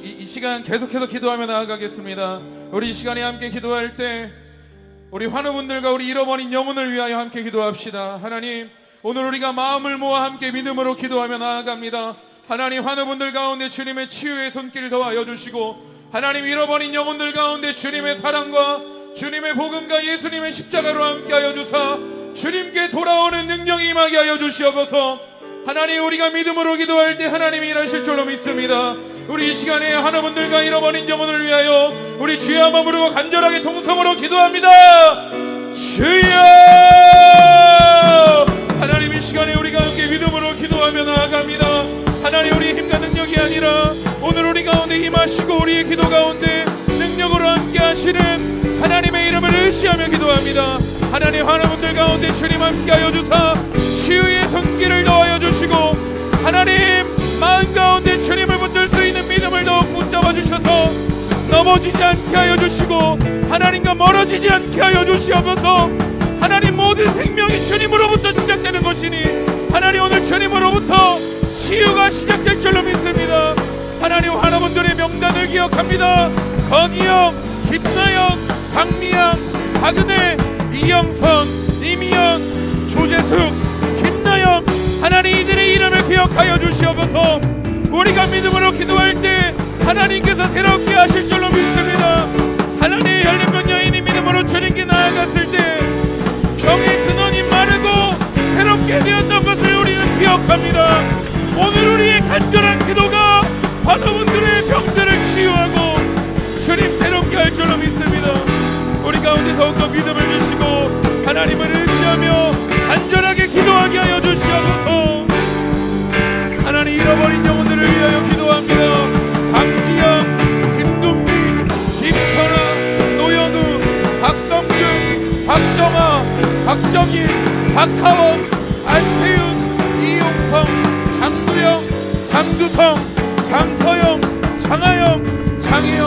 이 시간 계속해서 기도하며 나아가겠습니다. 우리 이 시간에 함께 기도할 때 우리 환우분들과 우리 잃어버린 영혼을 위하여 함께 기도합시다. 하나님, 오늘 우리가 마음을 모아 함께 믿음으로 기도하며 나아갑니다. 하나님, 환우분들 가운데 주님의 치유의 손길을 더하여 주시고, 하나님, 잃어버린 영혼들 가운데 주님의 사랑과 주님의 복음과 예수님의 십자가로 함께하여 주사 주님께 돌아오는 능력이 임하게 하여 주시옵소서. 하나님, 우리가 믿음으로 기도할 때 하나님이 일하실 줄로 믿습니다. 우리 이 시간에 하나분들과 잃어버린 영혼을 위하여 우리 주여 한번 부르고 간절하게 통성으로 기도합니다. 주여! 하나님, 이 시간에 우리가 함께 믿음으로 기도하며 나아갑니다. 하나님, 우리의 힘과 능력이 아니라 오늘 우리 가운데 임하시고 우리의 기도 가운데 능력으로 함께 하시는 하나님의 이름을 의지하며 기도합니다. 하나님, 환우분들 가운데 주님 함께하여 주사 치유의 손길을 더하여 주시고, 하나님, 마음 가운데 주님을 붙들 수 있는 믿음을 더욱 붙잡아 주셔서 넘어지지 않게 하여 주시고, 하나님과 멀어지지 않게 하여 주시옵소서. 하나님, 모든 생명이 주님으로부터 시작되는 것이니 하나님, 오늘 주님으로부터 치유가 시작될 줄로 믿습니다. 하나님, 환우분들의 명단을 기억합니다. 건희영, 김나영, 박미양, 박은혜, 이영선, 이미연, 조재숙, 김나영, 하나님, 이들의 이름을 기억하여 주시옵소서. 우리가 믿음으로 기도할 때 하나님께서 새롭게 하실 줄로 믿습니다. 하나님, 열린문 여인이 믿음으로 주님께 나아갔을 때 병의 근원이 마르고 새롭게 되었던 것을 우리는 기억합니다. 오늘 우리의 간절한 기도가 환우분들의 병들을 치유하고 주님 새롭게 할 줄로 믿습니다. 우리 가운데 더욱더 믿음을 주시고 하나님을 의지하며 간절하게 기도하게 하여 주시옵소서. 하나님, 잃어버린 영혼들을 위하여 기도합니다. 강지영, 김동민, 김선아, 노현우, 박성준, 박정아, 박정일, 박하원, 안태윤, 이용성, 장두영, 장두성, 장서영, 장하영, 장혜영,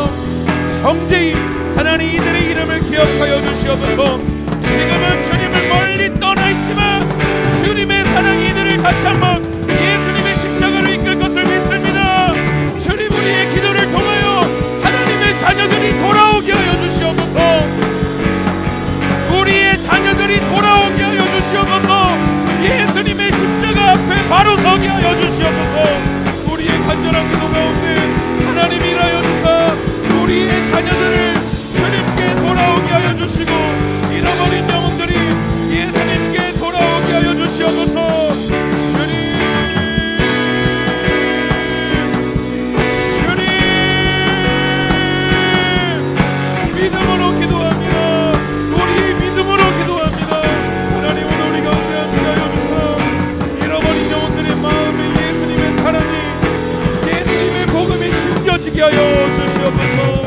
정재희, 하나님, 이들의 이름을 기억하여 주시옵소서. 지금은 주님을 멀리 떠나 있지만 주님의 사랑이 이들을 다시 한번 예수님의 십자가로 이끌 것을 믿습니다. 주님, 우리의 기도를 통하여 하나님의 자녀들이 돌아오게 하여 주시옵소서. 우리의 자녀들이 돌아오게 하여 주시옵소서. 예수님의 십자가 앞에 바로 서게 하여 주시옵소서. 우리의 간절한 기도 가운데 하나님 일하여 주사 우리의 자녀들을 주님께 돌아오게 하여 주시고, 잃어버린 영혼들이 예수님께 돌아오게 하여 주시옵소서. 주님, 믿음으로 기도합니다. 우리 믿음으로 기도합니다. 하나님, 오늘 우리 가운데 함께하여 주사 잃어버린 영혼들의 마음에 예수님의 사랑이, 예수님의 복음이 심겨지게 하여 주시옵소서.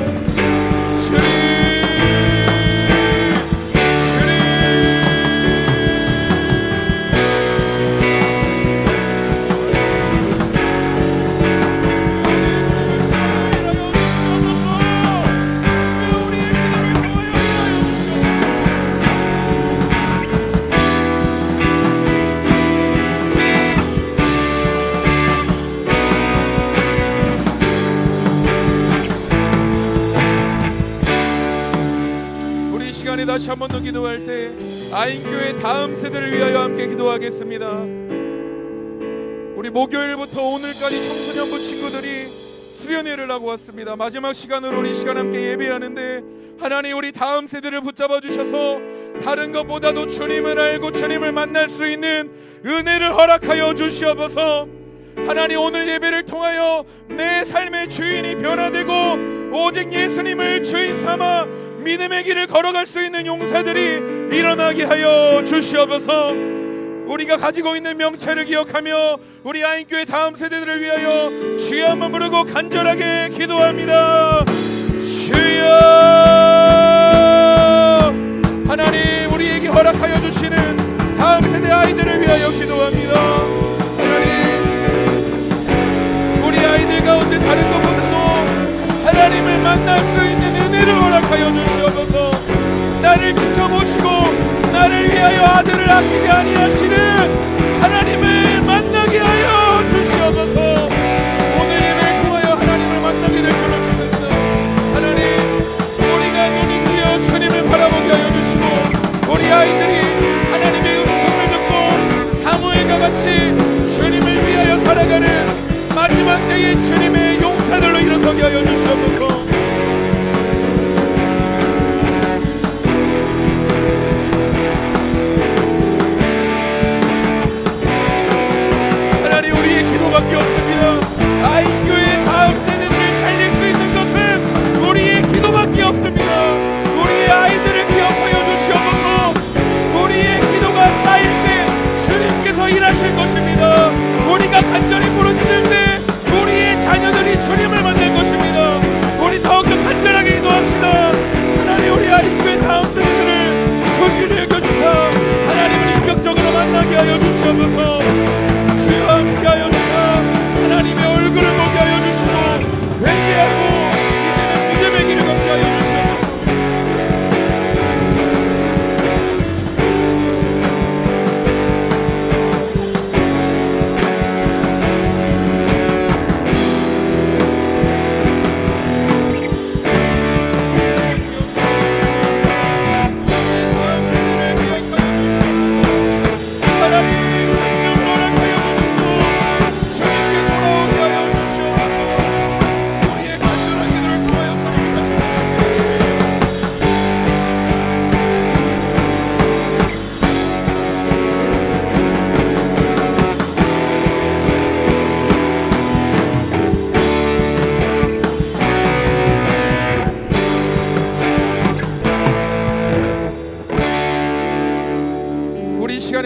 다시 한 번 더 기도할 때 아인교회 다음 세대를 위하여 함께 기도하겠습니다. 우리 목요일부터 오늘까지 청소년부 친구들이 수련회를 하고 왔습니다. 마지막 시간으로 우리 시간 함께 예배하는데 하나님, 우리 다음 세대를 붙잡아 주셔서 다른 것보다도 주님을 알고 주님을 만날 수 있는 은혜를 허락하여 주시옵소서. 하나님, 오늘 예배를 통하여 내 삶의 주인이 변화되고 오직 예수님을 주인 삼아 믿음의 길을 걸어갈 수 있는 용사들이 일어나게 하여 주시옵소서. 우리가 가지고 있는 명체를 기억하며 우리 아인교회 다음 세대들을 위하여 주여 한번 부르고 간절하게 기도합니다. 주여! 하나님, 우리에게 허락하여 주시는 다음 세대 아이들을 위하여 기도합니다. 하나님, 우리 아이들 가운데 다른 것보다도 하나님을 만날 수 있는 은혜를 허락하여 주시옵소서. 나를 지켜보시고 나를 위하여 아들을 아끼게 아니하시는 하나님을 만나게 하여 주시옵소서. 오늘 예배를 통하여 하나님을 만나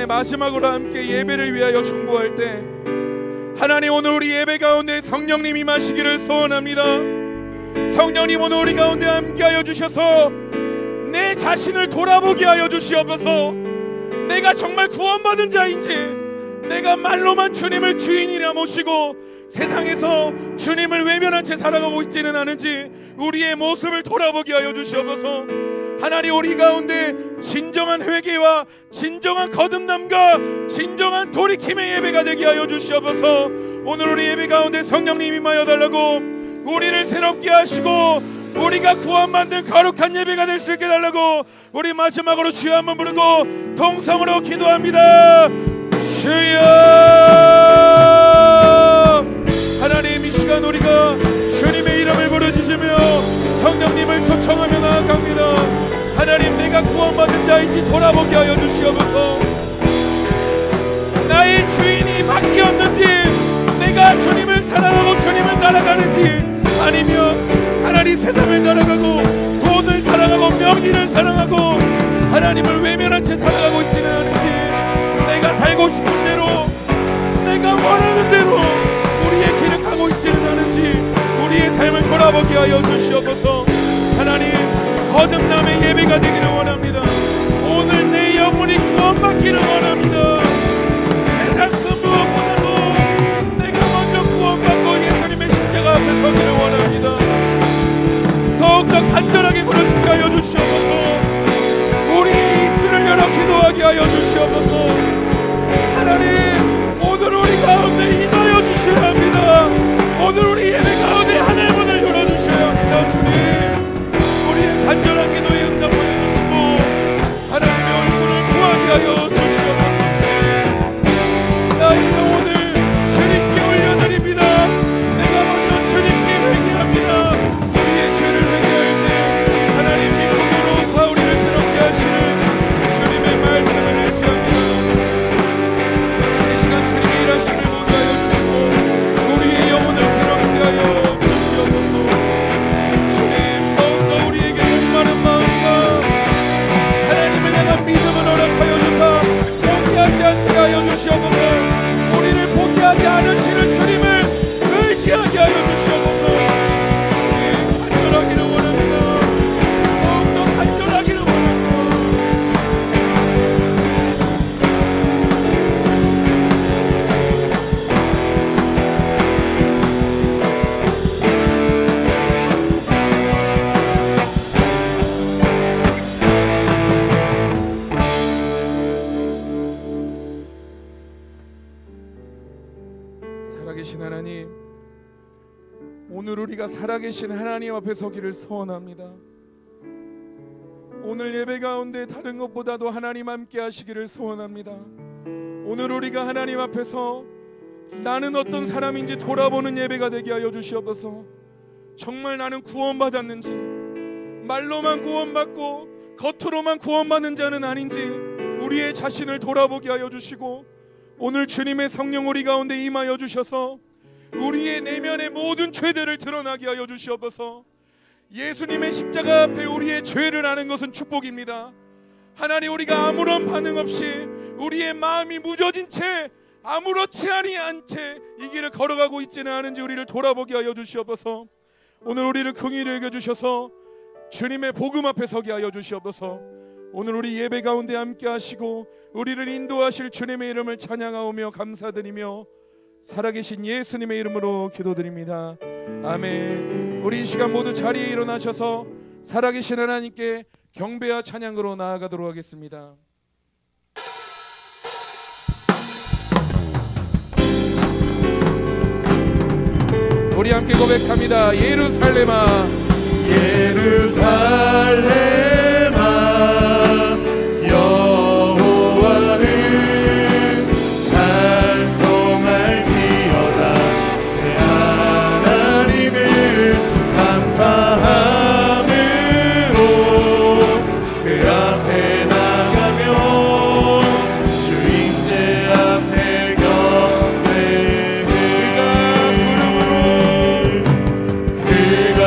이제 마지막으로 함께 예배를 위하여 중보할 때 하나님, 오늘 우리 예배 가운데 성령님 임하시기를 소원합니다. 성령님, 오늘 우리 가운데 함께하여 주셔서 내 자신을 돌아보게 하여 주시옵소서. 내가 정말 구원받은 자인지, 내가 말로만 주님을 주인이라 모시고 세상에서 주님을 외면한 채 살아가고 있지는 않은지 우리의 모습을 돌아보게 하여 주시옵소서. 하나님, 우리 가운데 진정한 회개와 진정한 거듭남과 진정한 돌이킴의 예배가 되게 하여 주시옵소서. 오늘 우리 예배 가운데 성령님 임하여 달라고, 우리를 새롭게 하시고 우리가 구원받는 거룩한 예배가 될 수 있게 달라고 우리 마지막으로 주여 한번 부르고 통성으로 기도합니다. 주여. 하나님, 이 시간 우리가 주님의 이름을 부르짖으며 성령님을 초청하며 나아갑니다. 하나님, 내가 구원받은 자인지 돌아보게 하여 주시옵소서. 나의 주인이 바뀌었는지, 내가 주님을 사랑하고 주님을 따라가는지, 아니면 하나님 세상을 따라가고 돈을 사랑하고 명예를 사랑하고 하나님을 외면한 채 살아가고 있지는 않은지, 내가 살고 싶은 대로, 내가 원하는 대로 우리의 길을 가고 있지는 않은지 우리의 삶을 돌아보게 하여 주시옵소서. 하나님, 거듭남의 예배가 되기를 원합니다. 오늘 내 영혼이 구원받기를 원합니다. 세상 그 무엇보다도 내가 먼저 구원받고 예수님의 십자가 앞에 서기를 원합니다. 더욱더 간절하게 부르짖게 하여 주시옵소서. 우리의 입술을 열어 기도하게 하여 주시옵소서. 하나님, 오늘 우리 가운데 임하여 주셔야 합니다. 오늘 우리 예배 가운데 하늘문을 열어주셔야 합니다. 주님, 우리의 간절한 기도에 응답하여 주시고 하나님의 얼굴을 구하게 하여 주시옵소서. 나의 영혼을 주님께 올려드립니다. 내가 먼저 주님께 회개합니다. 우리의 죄를 회개할 때 하나님 믿음으로 우리를 새롭게 하시는 주님의 말씀을 의지합니다. 이 시간 주님의 일하심을 보게 하여 주시고 우리의 영혼을 새롭게 하여 주시옵소서. 주님, 더욱더 우리에게 목마른 마음과 하나님을 향한 믿음을 허락하여 주사 포기하지 않게 하여 주시옵소서. 우리를 포기하지 않으시는 주님을 의지하게 하여 주시옵소서. 주님, 간절하기를 원합니다. 더욱더 간절하기를 원합니다. 살아계신 하나님, 오늘 우리가 살아계신 하나님 앞에 서기를 소원합니다. 오늘 예배 가운데 다른 것보다도 하나님 함께 하시기를 소원합니다. 오늘 우리가 하나님 앞에서 나는 어떤 사람인지 돌아보는 예배가 되게 하여 주시옵소서. 정말 나는 구원받았는지, 말로만 구원받고 겉으로만 구원받는 자는 아닌지 우리의 자신을 돌아보게 하여 주시고, 오늘 주님의 성령 우리 가운데 임하여 주셔서 우리의 내면의 모든 죄들을 드러나게 하여 주시옵소서. 예수님의 십자가 앞에 우리의 죄를 아는 것은 축복입니다. 하나님, 우리가 아무런 반응 없이 우리의 마음이 무뎌진 채 아무렇지 아니한 채 이 길을 걸어가고 있지는 않은지 우리를 돌아보게 하여 주시옵소서. 오늘 우리를 긍휼히 여겨주셔서 주님의 복음 앞에 서게 하여 주시옵소서. 오늘 우리 예배 가운데 함께 하시고 우리를 인도하실 주님의 이름을 찬양하오며 감사드리며 살아계신 예수님의 이름으로 기도드립니다. 아멘. 우리 이 시간 모두 자리에 일어나셔서 살아계신 하나님께 경배와 찬양으로 나아가도록 하겠습니다. 우리 함께 고백합니다. 예루살렘아, 예루살렘아, 여호와를 찬송할지어다. 내 하나님을 감사함으로 그 앞에 나가며 주인들 앞에 경배해. 그가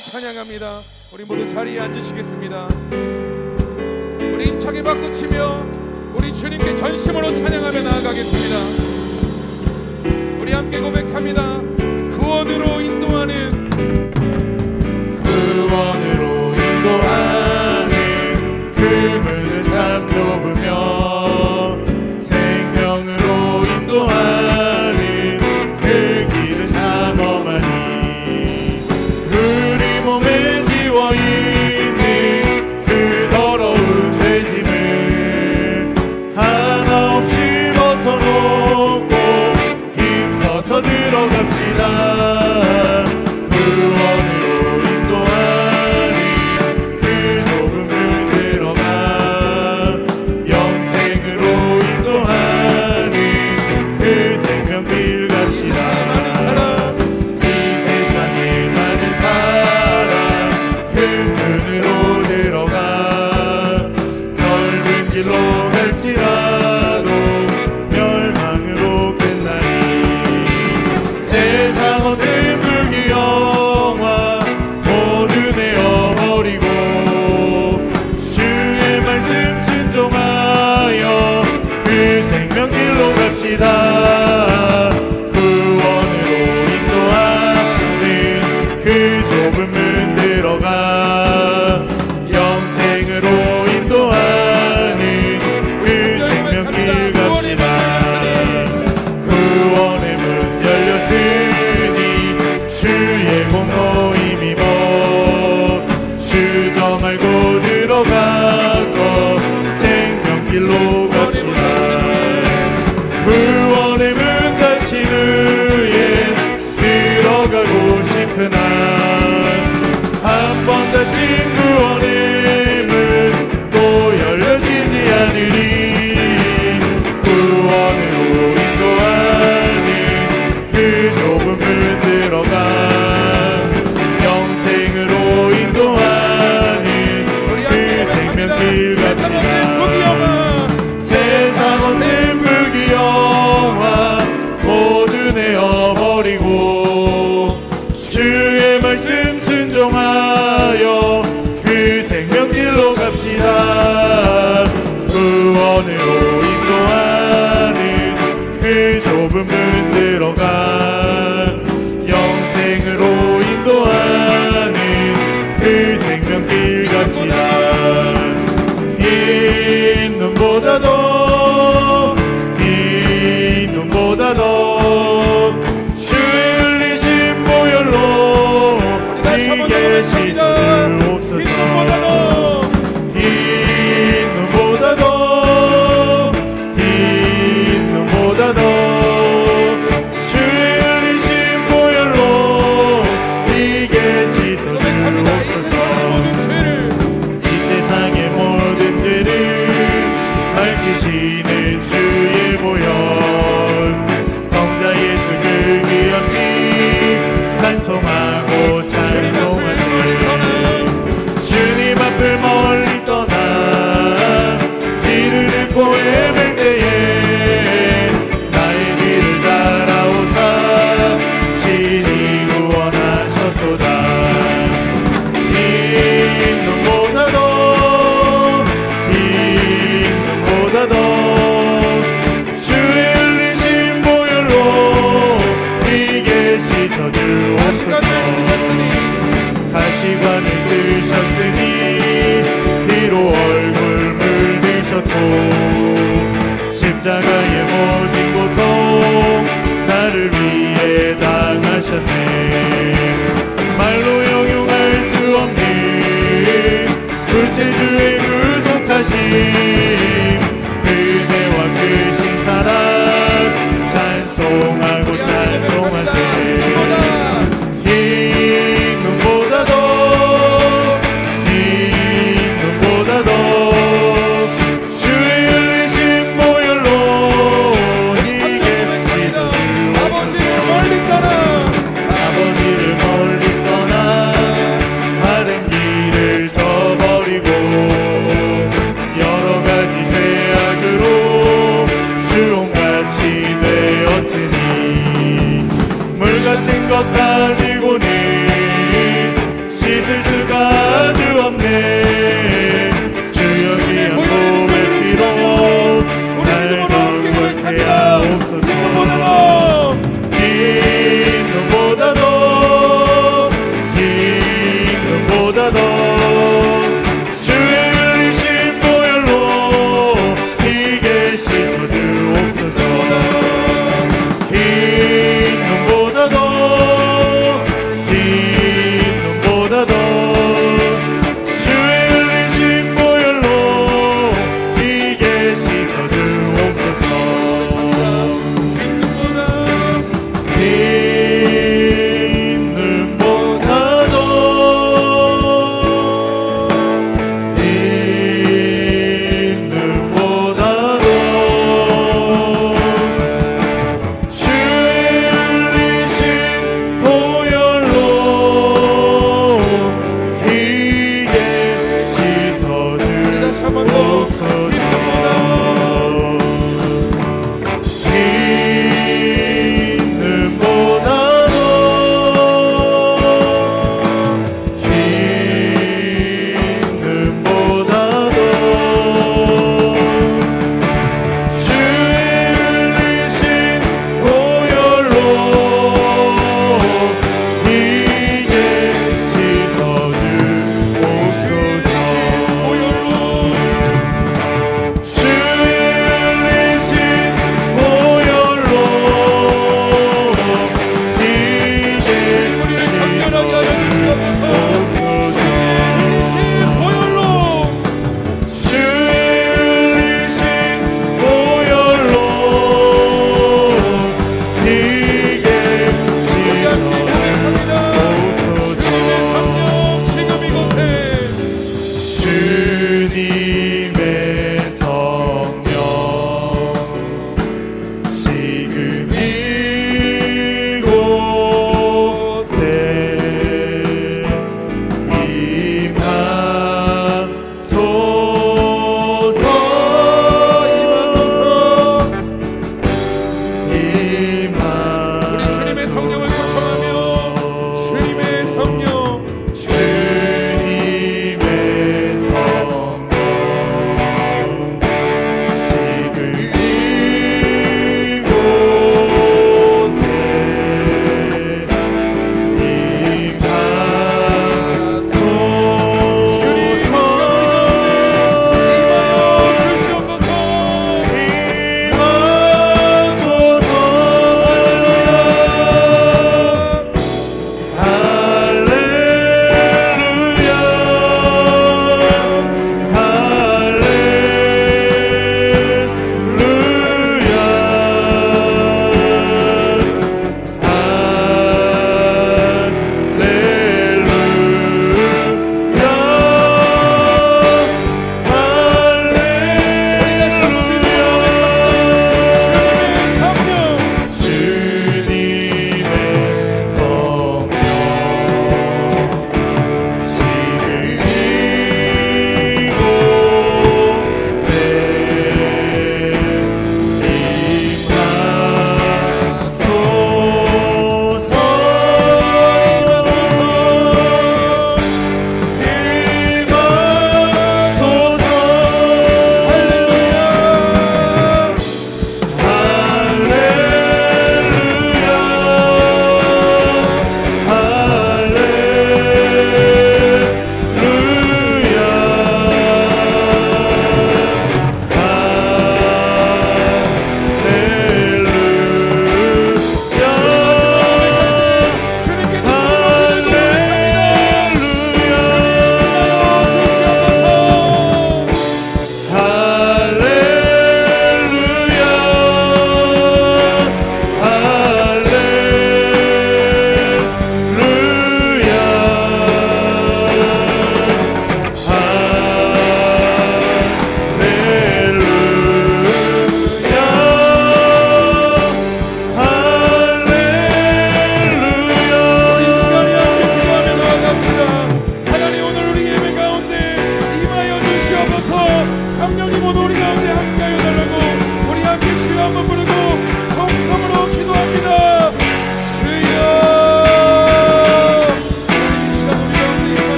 찬양합니다. 우리 모두 자리에 앉으시겠습니다. 우리 힘차게 박수치며 우리 주님께 전심으로 찬양하며 나아가겠습니다. 우리 함께 고백합니다. 구원으로 인도하는 그 문은 참 좁으며 생명으로 인도하는 그 길은 참 험하니 우리 몸에 지워있는 그 더러운 죄짐을 하나 없이 벗어놓고 힘써서 들어갑시다. 구원으로 인도하는 그 좁은 문 들어가 영생으로 인도하는 그 생명길 갑시다. 이 세상에 많은 사람 큰 문으로 들어가 넓은 길로 갈지라도 멸망으로 끝나니 세상 어떤 무기영화 모두 내어버리고 주의 말씀 순종하여 그 생명길로 갑시다. 구원으로 인도하는 그 좁은 문 들어가 영생으로 인도하는 그 생명길 갑시다. 구원의 문 열렸으니 주의 공로 힘입어 주저 말고 들어가서 생명길로 갑시다. 구원의 문 닫힌 후엔 들어가고 싶으나 한 번 닫힌 구원의 문 또 열려지지 않으리. 구원으로 인도하는 그 좁은 문 들어가 영생으로 인도하는 그 생명길 갑시다. 세상 없는 무기영화 모두 내어버리고 주의 말씀 순종하여 그 생명길로 갑시다. 구원으로 인도하는 그 좁은 문 들어가 영생으로 인도하는 그 생명길 갑시다. 이 눈보다도 주의 흘리신 보혈로 이게 씻어주옵소서. 이 눈보다도 주의 흘리신 보혈로 이게 씻어주옵소서. 이 세상의 모든 죄를 밝히시는 주의 보혈 성자 예수 그 귀한 피 찬송하고 찬송하세. 주님 앞을 멀리 떠나 길을 잃고 헤맬 때에 나의 길을 따라오사 친히 구원하셨도다. 이 눈보다도 주의 흘리신 보혈로 이게 씻어주옵소서. 가시관을 쓰셨으니 피로 얼굴 물드셨고 십자가의 모진 고통 나를 위해 당하셨네. 말로 형용할 수 없는 구세주의 구속하심 그대와 크신 사랑 찬송하고 찬송하세. 이 눈보다도 주의 흘리신 보혈로 이게 씻어주옵소서. 아버지를 멀리 떠나 바른 길을 저버리고 여러 가지 죄악으로 주홍같이 되었으니 물 같은 것 가지고는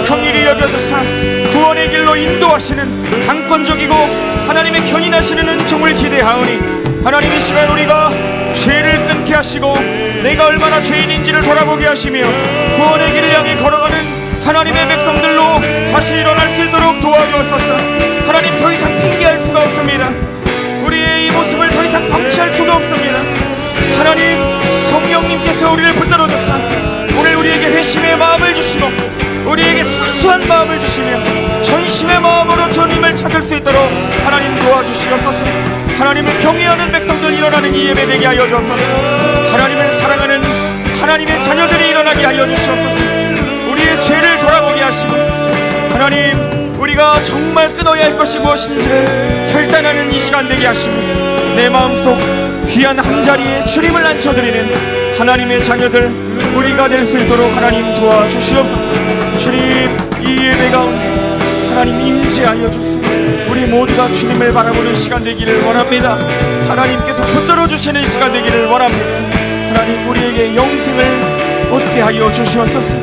긍휼히 여겨주사 구원의 길로 인도하시는 강권적이고 하나님의 견인하시는 은총을 기대하오니 하나님 이 시간 우리가 죄를 끊게 하시고 내가 얼마나 죄인인지를 돌아보게 하시며 구원의 길을 향해 걸어가는 하나님의 백성들로 다시 일어날 수 있도록 도와주옵소서. 하나님 더 이상 핑계할 수가 없습니다. 우리의 이 모습을 더 이상 방치할 수가 없습니다. 하나님 성령님께서 우리를 붙들어 주사 오늘 우리에게 회심의 마음을 주시고 우리에게 순수한 마음을 주시며 전심의 마음으로 주님을 찾을 수 있도록 하나님 도와주시옵소서. 하나님을 경외하는 백성들 일어나는 이 예배 되게 하여 주옵소서. 하나님을 사랑하는 하나님의 자녀들이 일어나게 하여 주시옵소서. 우리의 죄를 돌아보게 하시고 하나님 우리가 정말 끊어야 할 것이 무엇인지를 결단하는 이 시간 되게 하시며 내 마음속 귀한 한자리에 주님을 앉혀드리는 하나님의 자녀들 우리가 될 수 있도록 하나님 도와주시옵소서. 주님 이 예배 가운데 하나님 임재하여 주시고 우리 모두가 주님을 바라보는 시간 되기를 원합니다. 하나님께서 붙들어 주시는 시간 되기를 원합니다. 하나님 우리에게 영생을 얻게 하여 주시옵소서.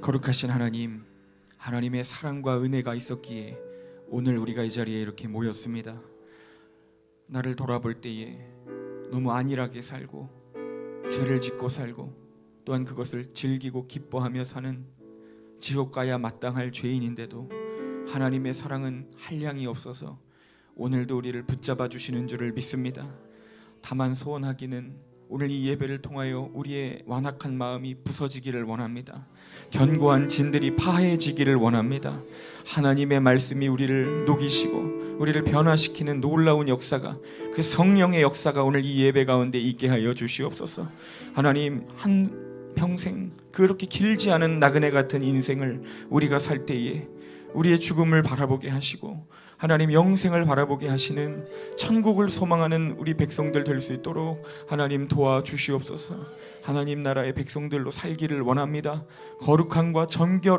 거룩하신 하나님, 하나님의 사랑과 은혜가 있었기에 오늘 우리가 이 자리에 이렇게 모였습니다. 나를 돌아볼 때에 너무 안일하게 살고 죄를 짓고 살고 또한 그것을 즐기고 기뻐하며 사는 지옥 가야 마땅할 죄인인데도 하나님의 사랑은 한량이 없어서 오늘도 우리를 붙잡아 주시는 줄을 믿습니다. 다만 소원하기는 오늘 이 예배를 통하여 우리의 완악한 마음이 부서지기를 원합니다. 견고한 진들이 파해지기를 원합니다. 하나님의 말씀이 우리를 녹이시고 우리를 변화시키는 놀라운 역사가 그 성령의 역사가 오늘 이 예배 가운데 있게 하여 주시옵소서. 하나님 한 평생 그렇게 길지 않은 나그네 같은 인생을 우리가 살 때에 우리의 죽음을 바라보게 하시고 하나님 영생을 바라보게 하시는 천국을 소망하는 우리 백성들 될 수 있도록 하나님 도와주시옵소서. 하나님 나라의 백성들로 살기를 원합니다. 거룩함과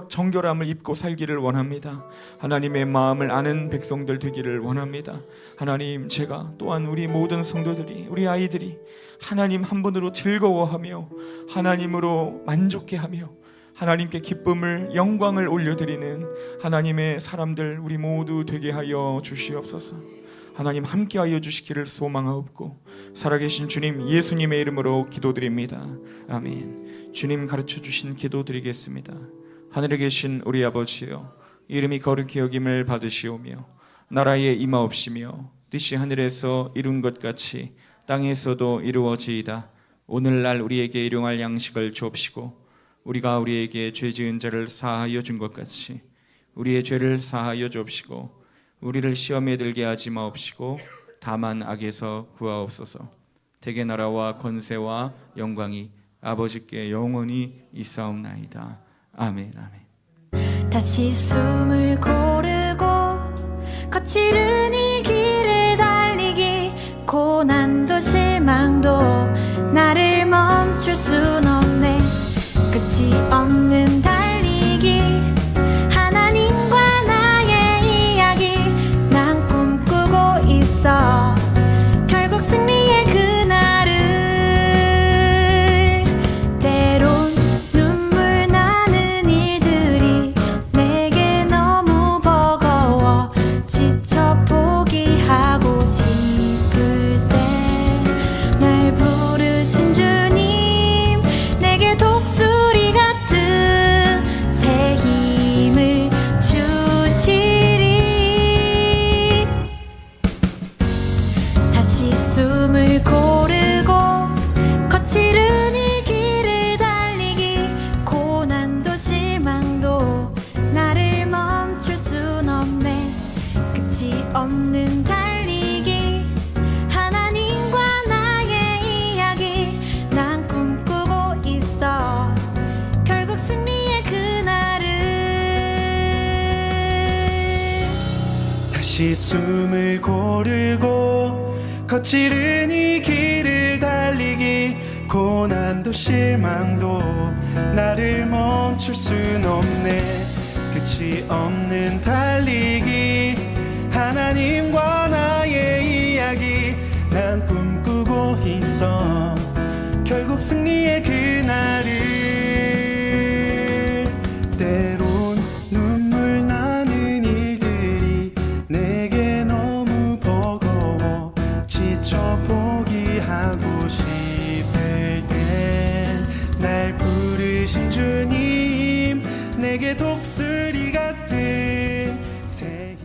정결함을 입고 살기를 원합니다. 하나님의 마음을 아는 백성들 되기를 원합니다. 하나님 제가 또한 우리 모든 성도들이 우리 아이들이 하나님 한 분으로 즐거워하며 하나님으로 만족해하며 하나님께 기쁨을 영광을 올려드리는 하나님의 사람들 우리 모두 되게 하여 주시옵소서. 하나님 함께하여 주시기를 소망하옵고 살아계신 주님 예수님의 이름으로 기도드립니다. 아멘. 주님 가르쳐 주신 기도 드리겠습니다. 하늘에 계신 우리 아버지여 이름이 거룩히 여김을 받으시오며 나라에 임하옵시며 뜻이 하늘에서 이룬 것 같이 땅에서도 이루어지이다. 오늘날 우리에게 일용할 양식을 주옵시고 우리가 우리에게 죄 지은 자를 사하여 준 것 같이 우리의 죄를 사하여 주옵시고 우리를 시험에 들게 하지 마옵시고 다만 악에서 구하옵소서. 대개 나라와 권세와 영광이 아버지께 영원히 있사옵나이다. 아멘. 아멘. 다시 숨을 고르고 거칠은 이 길을 달리기 고난도 실망도 나를 멈출 순 없네. 끝이 없는 달리기 하나님과 나의 이야기 난 꿈꾸고 있어. 결국 승리의 그날을 때론 눈물 나는 일들이 내게 너무 버거워 지쳐 포기하고 싶을 때 날 부르신 주님 내게 독수리 같은 새 힘을 주시리. 다시 숨을 고르고 거칠은 이 길을 달리기 고난도 실망도 나를 멈출 순 없네. 끝이 없는 달리기 하나님과 나의 이야기 난 꿈꾸고 있어. 결국 승리의 그날을 다시 숨을 고르고 거칠은 이 길을 달리기 고난도 실망도 나를 멈출 순 없네. 끝이 없는 달리기 하나님과 나의 이야기 난 꿈꾸고 승리의 그날을. 때론 눈물 나는 일들이 내게 너무 버거워 지쳐 포기하고 싶을 땐 날 부르신 주님 내게 독수리 같은 새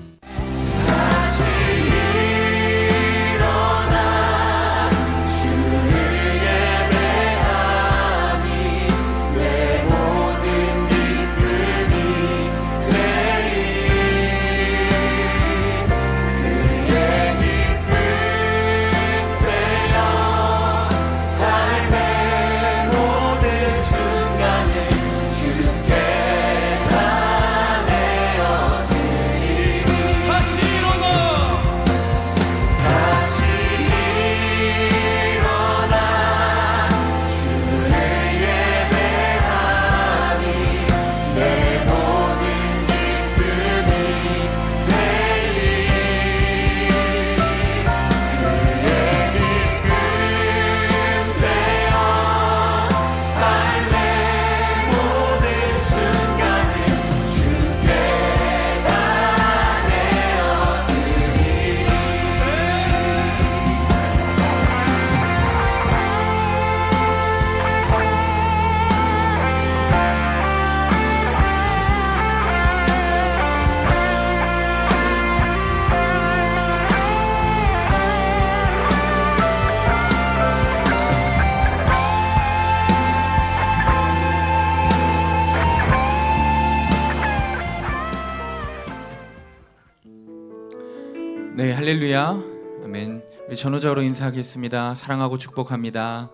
네, 할렐루야. 아멘. 우리 전호자로 인사하겠습니다. 사랑하고 축복합니다.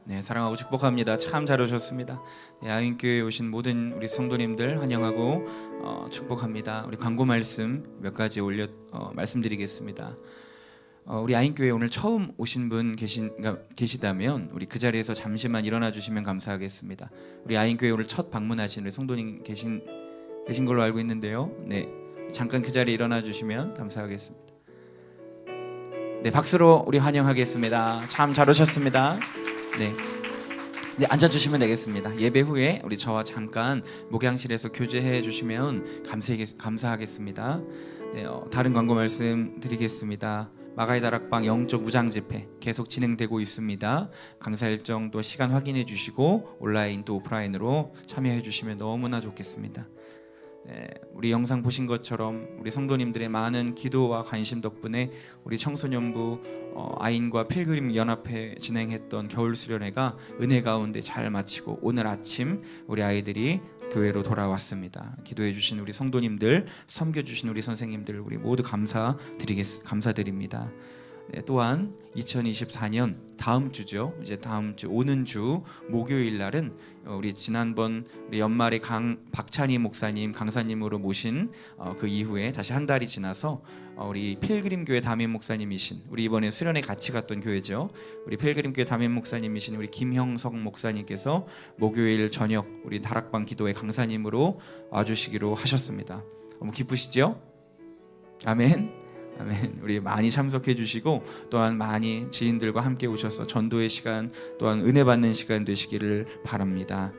네, 사랑하고 축복합니다. 참 잘 오셨습니다. 네, 아인교회에 오신 모든 우리 성도님들 환영하고 축복합니다. 우리 광고 말씀 몇 가지 말씀드리겠습니다. 우리 아인교회에 오늘 처음 오신 분 계시다면 우리 그 자리에서 잠시만 일어나 주시면 감사하겠습니다. 우리 아인교회 오늘 첫 방문하신 우리 성도님 계신 걸로 알고 있는데요. 네, 잠깐 그 자리에 일어나 주시면 감사하겠습니다. 네, 박수로 우리 환영하겠습니다. 참 잘 오셨습니다. 네, 앉아주시면 되겠습니다. 예배 후에 우리 저와 잠깐 목양실에서 교제해 주시면 감사하겠습니다. 네, 다른 광고 말씀 드리겠습니다. 마가의 다락방 영적 무장 집회 계속 진행되고 있습니다. 강사 일정 또 시간 확인해 주시고 온라인 또 오프라인으로 참여해 주시면 너무나 좋겠습니다. 네, 우리 영상 보신 것처럼 우리 성도님들의 많은 기도와 관심 덕분에 우리 청소년부 아인과 필그림 연합회 진행했던 겨울 수련회가 은혜 가운데 잘 마치고 오늘 아침 우리 아이들이 교회로 돌아왔습니다. 기도해 주신 우리 성도님들, 섬겨 주신 우리 선생님들 우리 모두 감사드립니다. 네, 또한 2024년 다음 주죠. 이제 다음 주 오는 주 목요일 날은 우리 지난번 우리 연말에 박찬희 목사님 강사님으로 모신 그 이후에 다시 한 달이 지나서 우리 필그림교회 담임 목사님이신 우리 이번에 수련회 같이 갔던 교회죠. 우리 필그림교회 담임 목사님이신 우리 김형석 목사님께서 목요일 저녁 우리 다락방 기도회 강사님으로 와주시기로 하셨습니다. 너무 기쁘시죠? 아멘. 아멘. 우리 많이 참석해 주시고 또한 많이 지인들과 함께 오셔서 전도의 시간 또한 은혜 받는 시간 되시기를 바랍니다.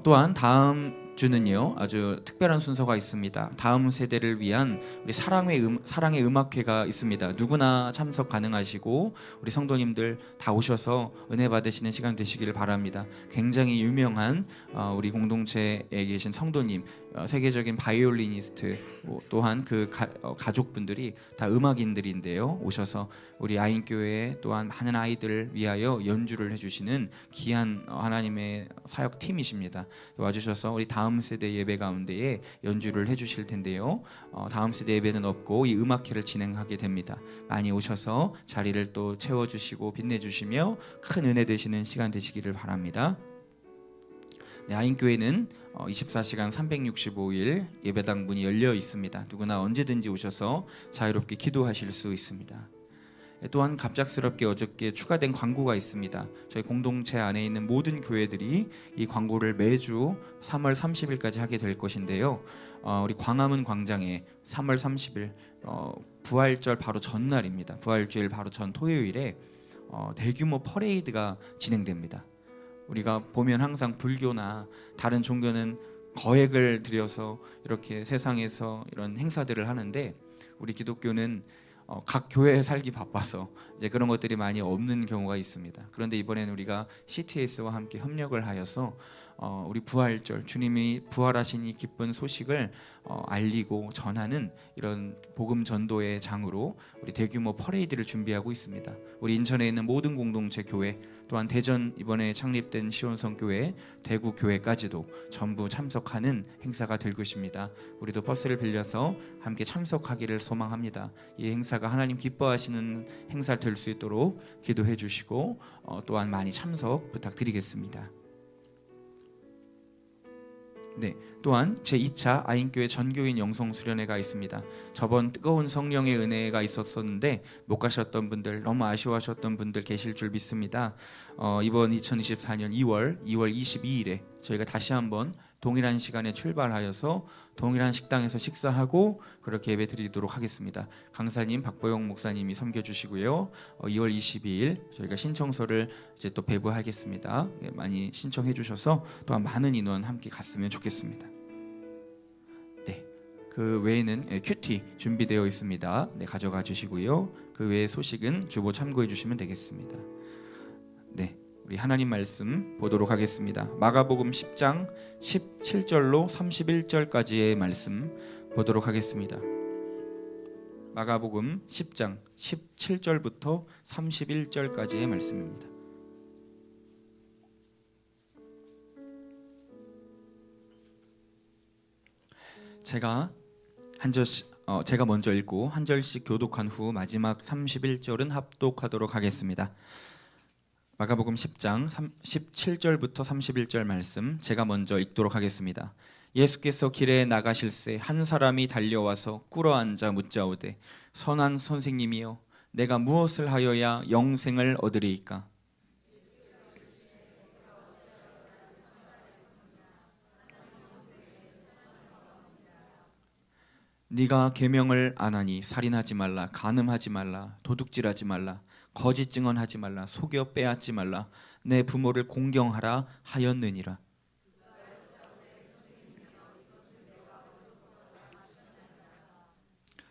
또한 다음 주는요 아주 특별한 순서가 있습니다. 다음 세대를 위한 우리 사랑의 음악회가 있습니다. 누구나 참석 가능하시고 우리 성도님들 다 오셔서 은혜 받으시는 시간 되시기를 바랍니다. 굉장히 유명한 우리 공동체에 계신 성도님, 세계적인 바이올리니스트 또한 그 가족분들이 다 음악인들인데요. 오셔서 우리 아인교회에 또한 많은 아이들을 위하여 연주를 해주시는 귀한 하나님의 사역 팀이십니다. 와주셔서 우리 다음 세대 예배 가운데에 연주를 해주실 텐데요. 다음 세대 예배는 없고 이 음악회를 진행하게 됩니다. 많이 오셔서 자리를 또 채워주시고 빛내주시며 큰 은혜 되시는 시간 되시기를 바랍니다. 네, 아인교회는 24시간 365일 예배당 문이 열려 있습니다. 누구나 언제든지 오셔서 자유롭게 기도하실 수 있습니다. 또한 갑작스럽게 어저께 추가된 광고가 있습니다. 저희 공동체 안에 있는 모든 교회들이 이 광고를 매주 3월 30일까지 하게 될 것인데요. 우리 광화문 광장에 3월 30일 부활절 바로 전날입니다. 부활주일 바로 전 토요일에 대규모 퍼레이드가 진행됩니다. 우리가 보면 항상 불교나 다른 종교는 거액을 들여서 이렇게 세상에서 이런 행사들을 하는데 우리 기독교는 각 교회에 살기 바빠서 이제 그런 것들이 많이 없는 경우가 있습니다. 그런데 이번에는 우리가 CTS와 함께 협력을 하여서 우리 부활절, 주님이 부활하신 이 기쁜 소식을 알리고 전하는 이런 복음 전도의 장으로 우리 대규모 퍼레이드를 준비하고 있습니다. 우리 인천에 있는 모든 공동체 교회, 또한 대전 이번에 창립된 시온성교회, 대구 교회까지도 전부 참석하는 행사가 될 것입니다. 우리도 버스를 빌려서 함께 참석하기를 소망합니다. 이 행사가 하나님 기뻐하시는 행사 될 수 있도록 기도해 주시고 또한 많이 참석 부탁드리겠습니다. 네, 또한 제2차 아인교회 전교인 영성 수련회가 있습니다. 저번 뜨거운 성령의 은혜가 있었었는데 못 가셨던 분들, 너무 아쉬워하셨던 분들 계실 줄 믿습니다. 이번 2024년 2월 22일에 저희가 다시 한번 동일한 시간에 출발하여서 동일한 식당에서 식사하고 그렇게 예배 드리도록 하겠습니다. 강사님 박보영 목사님이 섬겨주시고요. 2월 22일 저희가 신청서를 이제 또 배부하겠습니다. 많이 신청해 주셔서 또한 많은 인원 함께 갔으면 좋겠습니다. 네, 그 외에는 큐티 준비되어 있습니다. 네, 가져가 주시고요. 그 외의 소식은 주보 참고해 주시면 되겠습니다. 네, 우리 하나님 말씀 보도록 하겠습니다. 마가복음 10장 17절로 31절까지의 말씀 보도록 하겠습니다. 마가복음 10장 17절부터 31절까지의 말씀입니다. 제가 먼저 읽고 한 절씩 교독한 후 마지막 31절은 합독하도록 하겠습니다. 마가복음 10장 17절부터 31절 말씀 제가 먼저 읽도록 하겠습니다. 예수께서 길에 나가실새 한 사람이 달려와서 꿇어앉아 묻자오되 선한 선생님이여 내가 무엇을 하여야 영생을 얻으리이까? 네가 계명을 안 하니 살인하지 말라, 간음하지 말라, 도둑질하지 말라, 거짓 증언하지 말라, 속여 빼앗지 말라, 내 부모를 공경하라 하였느니라.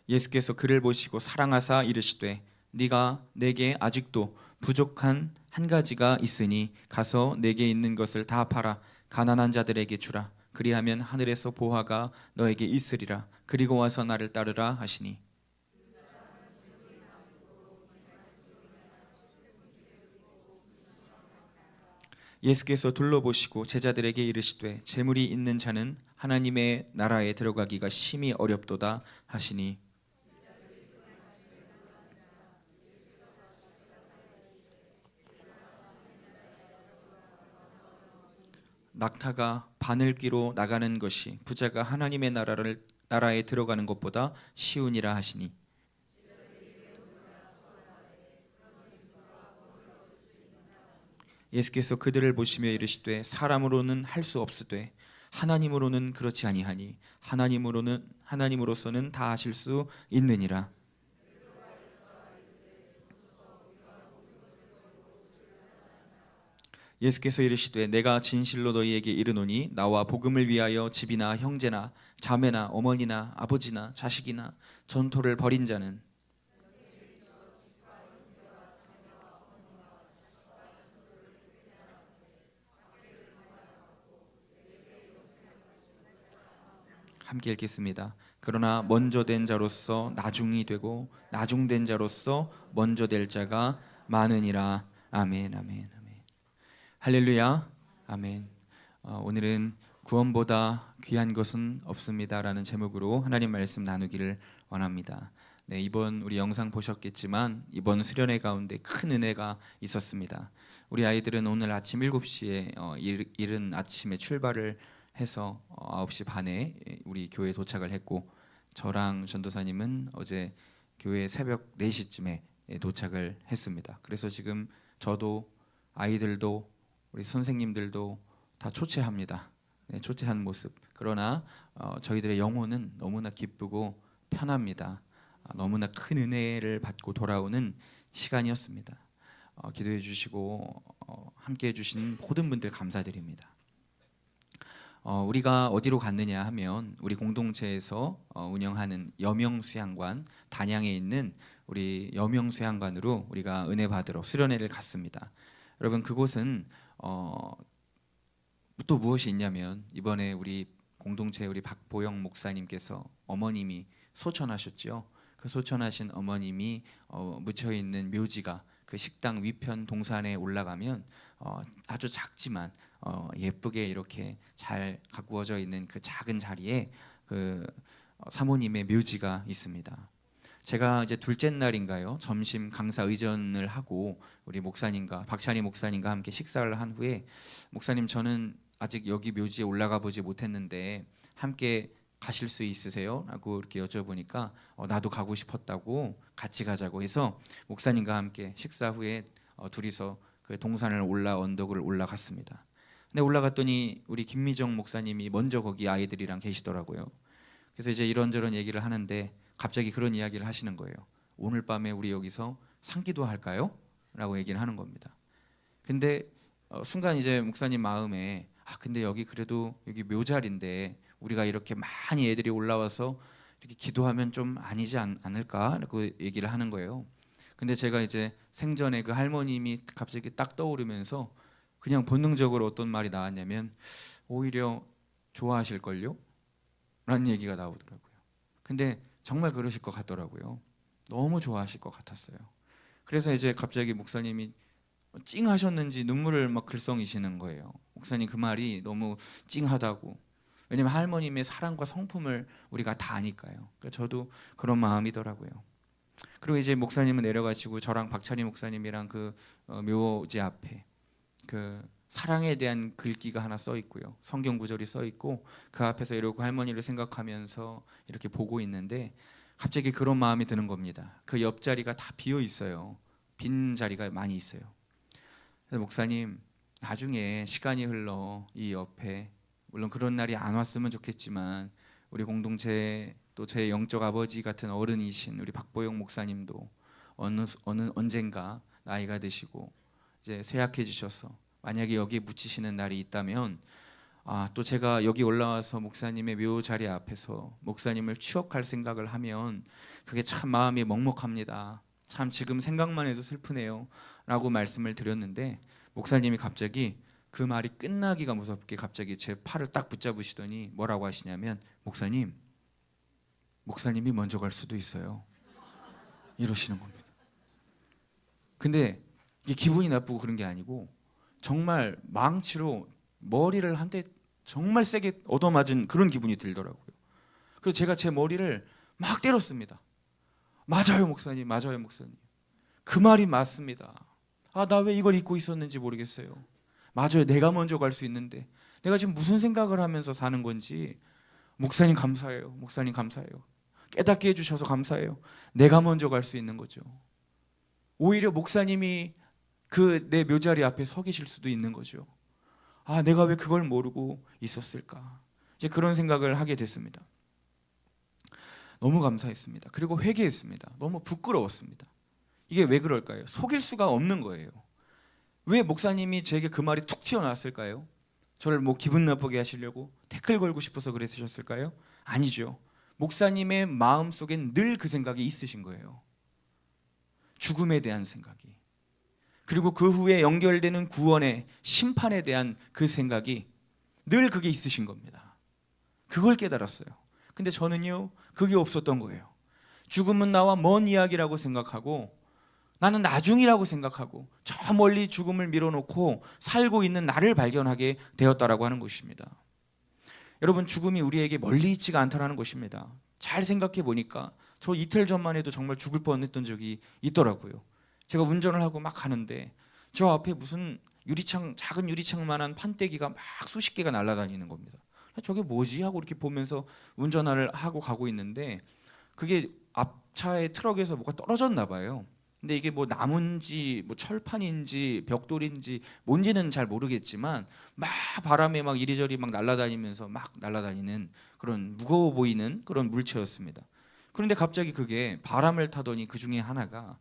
예수께서 그를 보시고 사랑하사 이르시되 네가 내게 아직도 부족한 한 가지가 있으니 가서 내게 있는 것을 다 팔아 가난한 자들에게 주라. 그리하면 하늘에서 보화가 너에게 있으리라. 그리고 와서 나를 따르라 하시니 예수께서 둘러보시고 제자들에게 이르시되 재물이 있는 자는 하나님의 나라에 들어가기가 심히 어렵도다 하시니 낙타가 바늘귀로 나가는 것이 부자가 하나님의 나라에 들어가는 것보다 쉬우니라 하시니 예수께서 그들을 보시며 이르시되 사람으로는 할 수 없으되 하나님으로는 그렇지 아니하니 하나님으로서는 다 하실 수 있느니라. 예수께서 이르시되 내가 진실로 너희에게 이르노니 나와 복음을 위하여 집이나 형제나 자매나 어머니나 아버지나 자식이나 전토를 벌인 자는 함께 읽겠습니다. 그러나 먼저 된 자로서 나중이 되고 나중된 자로서 먼저 될 자가 많으니라. 아멘, 아멘, 아멘. 할렐루야, 아멘. 오늘은 구원보다 귀한 것은 없습니다라는 제목으로 하나님 말씀 나누기를 원합니다. 네, 이번 우리 영상 보셨겠지만 이번 수련회 가운데 큰 은혜가 있었습니다. 우리 아이들은 오늘 아침 7시에 이른 아침에 출발을 해서 9시 반에 우리 교회에 도착을 했고 저랑 전도사님은 어제 교회 새벽 4시쯤에 도착을 했습니다. 그래서 지금 저도 아이들도 우리 선생님들도 다 초췌합니다. 네, 초췌한 모습. 그러나 저희들의 영혼은 너무나 기쁘고 편합니다. 너무나 큰 은혜를 받고 돌아오는 시간이었습니다. 기도해 주시고 함께 해주신 모든 분들 감사드립니다. 우리가 어디로 갔느냐 하면 우리 공동체에서 운영하는 여명수양관 단양에 있는 우리 여명수양관으로 우리가 은혜 받으러 수련회를 갔습니다. 여러분 그곳은 또 무엇이 있냐면 이번에 우리 공동체 우리 박보영 목사님께서 어머님이 소천하셨죠. 그 소천하신 어머님이 묻혀 있는 묘지가 그 식당 위편 동산에 올라가면 아주 작지만 예쁘게 이렇게 잘 가꾸어져 있는 그 작은 자리에 그 사모님의 묘지가 있습니다. 제가 이제 둘째 날인가요? 점심 강사 의전을 하고 우리 목사님과 박찬희 목사님과 함께 식사를 한 후에 목사님 저는 아직 여기 묘지에 올라가 보지 못했는데 함께 가실 수 있으세요? 라고 이렇게 여쭤보니까 나도 가고 싶었다고 같이 가자고 해서 목사님과 함께 식사 후에 둘이서 그 동산을 언덕을 올라갔습니다. 근데 올라갔더니 우리 김미정 목사님이 먼저 거기 아이들이랑 계시더라고요. 그래서 이제 이런저런 얘기를 하는데 갑자기 그런 이야기를 하시는 거예요. 오늘 밤에 우리 여기서 상기도 할까요? 라고 얘기를 하는 겁니다. 근데 순간 이제 목사님 마음에 근데 여기 그래도 여기 묘자리인데 우리가 이렇게 많이 애들이 올라와서 이렇게 기도하면 좀 아니지 않을까라고 얘기를 하는 거예요. 근데 제가 이제 생전에 그 할머님이 갑자기 딱 떠오르면서 그냥 본능적으로 어떤 말이 나왔냐면 오히려 좋아하실걸요? 라는 얘기가 나오더라고요. 근데 정말 그러실 것 같더라고요. 너무 좋아하실 것 같았어요. 그래서 이제 갑자기 목사님이 찡하셨는지 눈물을 막 글썽이시는 거예요. 목사님 그 말이 너무 찡하다고. 왜냐면 할머님의 사랑과 성품을 우리가 다 아니까요. 그러니까 저도 그런 마음이더라고요. 그리고 이제 목사님은 내려가시고 저랑 박찬희 목사님이랑 그 묘지 앞에 그 사랑에 대한 글귀가 하나 써 있고요. 성경 구절이 써 있고 그 앞에서 이러고 할머니를 생각하면서 이렇게 보고 있는데 갑자기 그런 마음이 드는 겁니다. 그 옆자리가 다 비어 있어요. 빈 자리가 많이 있어요. 그래서 목사님 나중에 시간이 흘러 이 옆에 물론 그런 날이 안 왔으면 좋겠지만 우리 공동체 또 제 영적 아버지 같은 어른이신 우리 박보영 목사님도 언젠가 나이가 드시고 이제 쇠약해지셔서 만약에 여기에 묻히시는 날이 있다면 또 제가 여기 올라와서 목사님의 묘 자리 앞에서 목사님을 추억할 생각을 하면 그게 참 마음이 먹먹합니다. 참 지금 생각만 해도 슬프네요 라고 말씀을 드렸는데 목사님이 갑자기 그 말이 끝나기가 무섭게 갑자기 제 팔을 딱 붙잡으시더니 뭐라고 하시냐면 목사님이 먼저 갈 수도 있어요 이러시는 겁니다. 근데 이게 기분이 나쁘고 그런 게 아니고 정말 망치로 머리를 한 대 정말 세게 얻어맞은 그런 기분이 들더라고요. 그래서 제가 제 머리를 막 때렸습니다. 맞아요 목사님, 맞아요 목사님. 그 말이 맞습니다. 나 왜 이걸 잊고 있었는지 모르겠어요. 맞아요, 내가 먼저 갈 수 있는데 내가 지금 무슨 생각을 하면서 사는 건지. 목사님 감사해요, 목사님 감사해요. 깨닫게 해주셔서 감사해요. 내가 먼저 갈 수 있는 거죠. 오히려 목사님이 그 내 묘자리 앞에 서 계실 수도 있는 거죠. 내가 왜 그걸 모르고 있었을까. 이제 그런 생각을 하게 됐습니다. 너무 감사했습니다. 그리고 회개했습니다. 너무 부끄러웠습니다. 이게 왜 그럴까요? 속일 수가 없는 거예요. 왜 목사님이 제게 그 말이 툭 튀어나왔을까요? 저를 뭐 기분 나쁘게 하시려고 태클 걸고 싶어서 그랬으셨을까요? 아니죠. 목사님의 마음속엔 늘 그 생각이 있으신 거예요. 죽음에 대한 생각이. 그리고 그 후에 연결되는 구원의 심판에 대한 그 생각이 늘 그게 있으신 겁니다. 그걸 깨달았어요. 근데 저는요 그게 없었던 거예요. 죽음은 나와 먼 이야기라고 생각하고 나는 나중이라고 생각하고 저 멀리 죽음을 밀어놓고 살고 있는 나를 발견하게 되었다라고 하는 것입니다. 여러분 죽음이 우리에게 멀리 있지가 않다라는 것입니다. 잘 생각해 보니까 저 이틀 전만 해도 정말 죽을 뻔했던 적이 있더라고요. 제가 운전을 하고 막 가는데 저 앞에 무슨 유리창 작은 유리창만한 판때기가 막 수십 개가 날아다니는 겁니다. 저게 뭐지 하고 이렇게 보면서 운전을 하고 가고 있는데 그게 앞차의 트럭에서 뭐가 떨어졌나 봐요. 근데 이게 뭐 나무인지 뭐 철판인지 벽돌인지 뭔지는 잘 모르겠지만 막 바람에 막 이리저리 막 날아다니면서 막 날아다니는 그런 무거워 보이는 그런 물체였습니다. 그런데 갑자기 그게 바람을 타더니 그 중에 하나가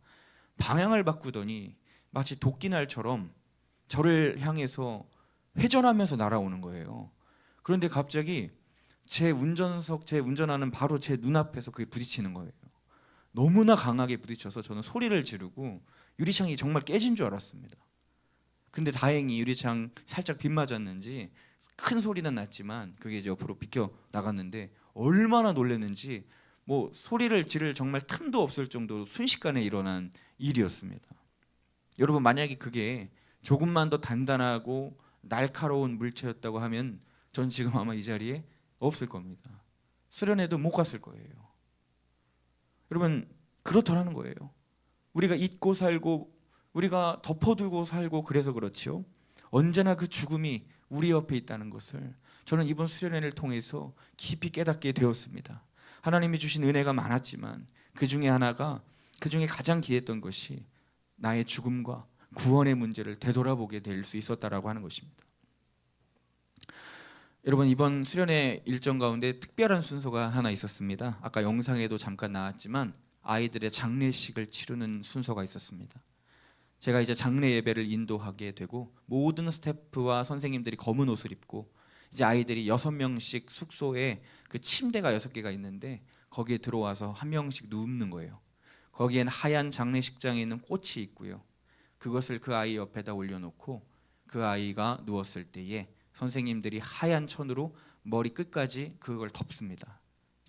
방향을 바꾸더니 마치 도끼날처럼 저를 향해서 회전하면서 날아오는 거예요. 그런데 갑자기 제 운전하는 바로 제 눈앞에서 그게 부딪히는 거예요. 너무나 강하게 부딪혀서 저는 소리를 지르고 유리창이 정말 깨진 줄 알았습니다. 근데 다행히 유리창 살짝 빗 맞았는지 큰 소리는 났지만 그게 이제 옆으로 비켜 나갔는데 얼마나 놀랐는지 뭐 소리를 지를 정말 틈도 없을 정도로 순식간에 일어난 일이었습니다. 여러분, 만약에 그게 조금만 더 단단하고 날카로운 물체였다고 하면 전 지금 아마 이 자리에 없을 겁니다. 수련회도 못 갔을 거예요. 여러분, 그렇더라는 거예요. 우리가 잊고 살고 우리가 덮어두고 살고 그래서 그렇지요. 언제나 그 죽음이 우리 옆에 있다는 것을 저는 이번 수련회를 통해서 깊이 깨닫게 되었습니다. 하나님이 주신 은혜가 많았지만 그 중에 가장 귀했던 것이 나의 죽음과 구원의 문제를 되돌아보게 될 수 있었다라고 하는 것입니다. 여러분, 이번 수련회 일정 가운데 특별한 순서가 하나 있었습니다. 아까 영상에도 잠깐 나왔지만 아이들의 장례식을 치르는 순서가 있었습니다. 제가 이제 장례 예배를 인도하게 되고 모든 스태프와 선생님들이 검은 옷을 입고 이제 아이들이 6명씩 숙소에 그 침대가 6개가 있는데 거기에 들어와서 한 명씩 눕는 거예요. 거기엔 하얀 장례식장에 있는 꽃이 있고요. 그것을 그 아이 옆에다 올려놓고 그 아이가 누웠을 때에 선생님들이 하얀 천으로 머리 끝까지 그걸 덮습니다.